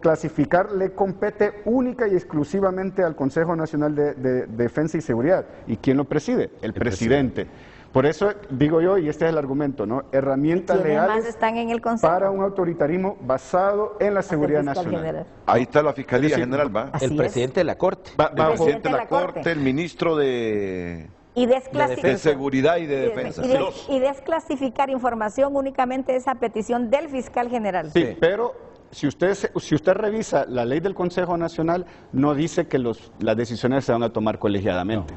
Clasificar le compete única y exclusivamente al Consejo Nacional de Defensa y Seguridad. ¿Y quién lo preside? El presidente. Por eso digo yo, y este es el argumento, ¿no? Herramientas legales están en el Consejo para un autoritarismo basado en la seguridad nacional. General. Ahí está la Fiscalía General, ¿va? El presidente de la Corte. El presidente de la Corte, el ministro de... Y de Seguridad y de Defensa. Y desclasificar información únicamente esa petición del fiscal general. Sí, pero si usted revisa la ley del Consejo Nacional, no dice que las decisiones se van a tomar colegiadamente.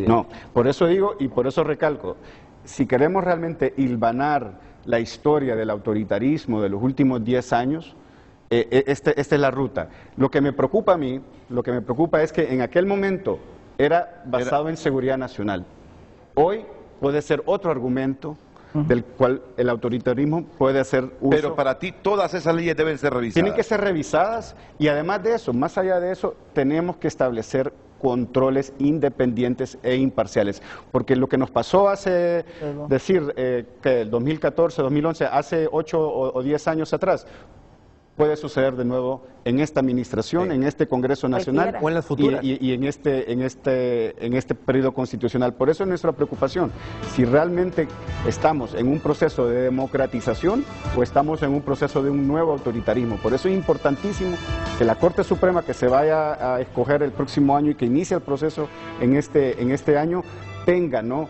No, por eso digo y por eso recalco, si queremos realmente hilvanar la historia del autoritarismo de los últimos 10 años, esta es la ruta. Lo que me preocupa a mí, es que en aquel momento era basado en seguridad nacional. Hoy puede ser otro argumento del cual el autoritarismo puede hacer uso. Pero para ti todas esas leyes deben ser revisadas. Tienen que ser revisadas y además de eso, más allá de eso, tenemos que establecer controles independientes e imparciales. Porque lo que nos pasó hace, que el 2014, 2011, hace 8 o 10 años atrás, puede suceder de nuevo en esta administración, en este Congreso Nacional o en las futuras. y en este periodo constitucional. Por eso es nuestra preocupación, si realmente estamos en un proceso de democratización o estamos en un proceso de un nuevo autoritarismo. Por eso es importantísimo que la Corte Suprema, que se vaya a escoger el próximo año y que inicie el proceso en este año, tenga, ¿no?,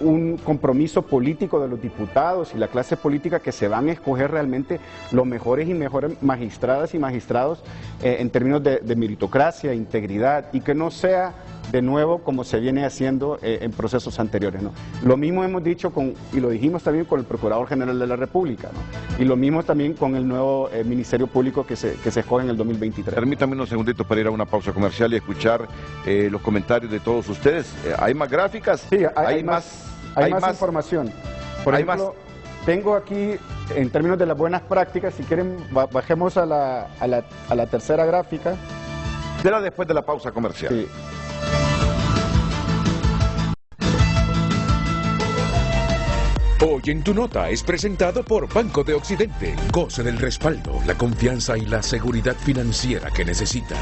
un compromiso político de los diputados y la clase política, que se van a escoger realmente los mejores y mejores magistradas y magistrados en términos de meritocracia, integridad, y que no sea de nuevo como se viene haciendo en procesos anteriores, ¿no? Lo mismo hemos dicho y lo dijimos también con el Procurador General de la República, ¿no? Y lo mismo también con el nuevo Ministerio Público que se escoge en el 2023. Permítame unos segunditos para ir a una pausa comercial y escuchar los comentarios de todos ustedes. ¿Hay más gráficas? Sí, hay más información. Por ejemplo, tengo aquí, en términos de las buenas prácticas, si quieren, bajemos a la tercera gráfica. Será después de la pausa comercial. Sí. Hoy en Tu Nota es presentado por Banco de Occidente. Goce del respaldo, la confianza y la seguridad financiera que necesita.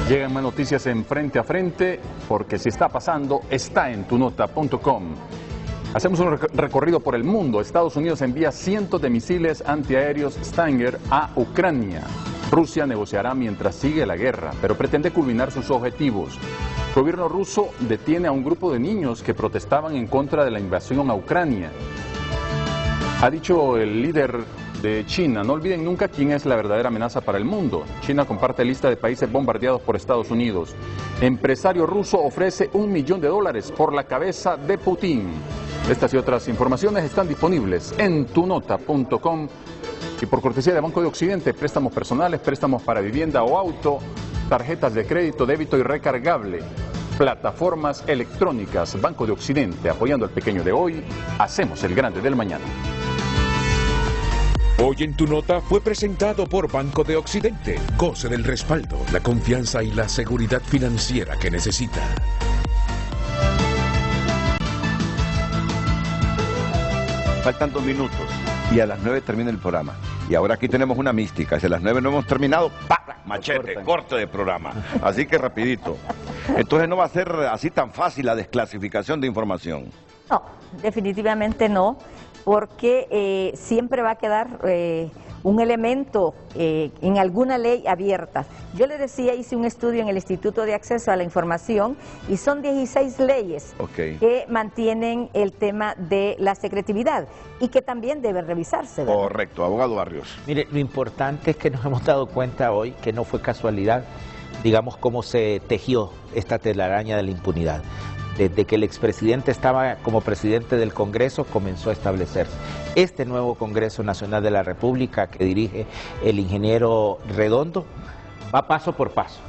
Llegan más noticias en Frente a Frente, porque si está pasando, está en tunota.com. Hacemos un recorrido por el mundo. Estados Unidos envía cientos de misiles antiaéreos Stinger a Ucrania. Rusia negociará mientras sigue la guerra, pero pretende culminar sus objetivos. El gobierno ruso detiene a un grupo de niños que protestaban en contra de la invasión a Ucrania. Ha dicho el líder de China: no olviden nunca quién es la verdadera amenaza para el mundo. China comparte lista de países bombardeados por Estados Unidos. Empresario ruso ofrece $1 millón por la cabeza de Putin. Estas y otras informaciones están disponibles en tunota.com. Y por cortesía de Banco de Occidente, préstamos personales, préstamos para vivienda o auto, tarjetas de crédito, débito y recargable, plataformas electrónicas. Banco de Occidente, apoyando al pequeño de hoy, hacemos el grande del mañana. Hoy en Tu Nota fue presentado por Banco de Occidente. Goce del respaldo, la confianza y la seguridad financiera que necesita. Faltan 2 minutos y a las 9 termina el programa. Y ahora aquí tenemos una mística. Si a las 9 no hemos terminado, ¡pa! Machete, corte de programa. Así que rapidito. Entonces no va a ser así tan fácil la desclasificación de información. No, definitivamente no, porque siempre va a quedar un elemento en alguna ley abierta. Yo le decía, hice un estudio en el Instituto de Acceso a la Información y son 16 leyes que mantienen el tema de la secretividad y que también deben revisarse, ¿verdad? Correcto, abogado Barrios. Mire, lo importante es que nos hemos dado cuenta hoy que no fue casualidad, digamos, cómo se tejió esta telaraña de la impunidad. Desde que el expresidente estaba como presidente del Congreso, comenzó a establecerse este nuevo Congreso Nacional de la República que dirige el ingeniero Redondo. Va paso por paso,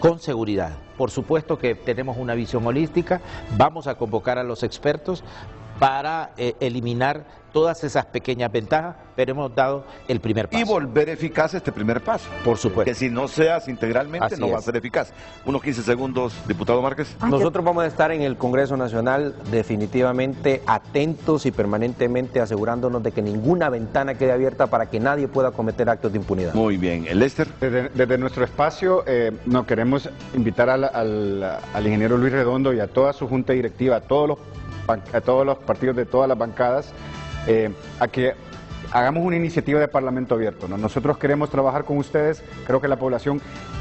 con seguridad. Por supuesto que tenemos una visión holística, vamos a convocar a los expertos para eliminar todas esas pequeñas ventajas, pero hemos dado el primer paso. Y volver eficaz este primer paso. Por supuesto. Que si no se hace integralmente no va a ser eficaz. Unos 15 segundos, diputado Márquez. Nosotros vamos a estar en el Congreso Nacional definitivamente atentos y permanentemente asegurándonos de que ninguna ventana quede abierta para que nadie pueda cometer actos de impunidad. Muy bien. ¿Lester? Desde nuestro espacio nos queremos invitar al ingeniero Luis Redondo y a toda su junta directiva, a todos los partidos de todas las bancadas, a que hagamos una iniciativa de Parlamento abierto, ¿no? Nosotros queremos trabajar con ustedes, creo que la población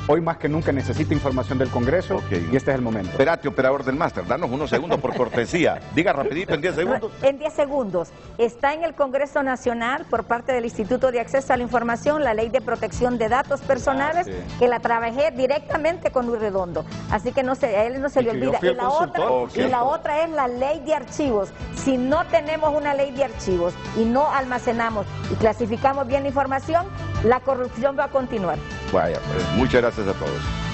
hoy más que nunca necesita información del Congreso y este es el momento. Espérate, operador del máster, danos unos segundos por cortesía. Diga rapidito, en 10 segundos. En 10 segundos. Está en el Congreso Nacional por parte del Instituto de Acceso a la Información la Ley de Protección de Datos Personales, que la trabajé directamente con Luis Redondo. Así que a él no se le olvida. Y la otra es la Ley de Archivos. Si no tenemos una ley de archivos y no almacenamos y clasificamos bien la información, la corrupción va a continuar. Vaya, pues muchas gracias a todos.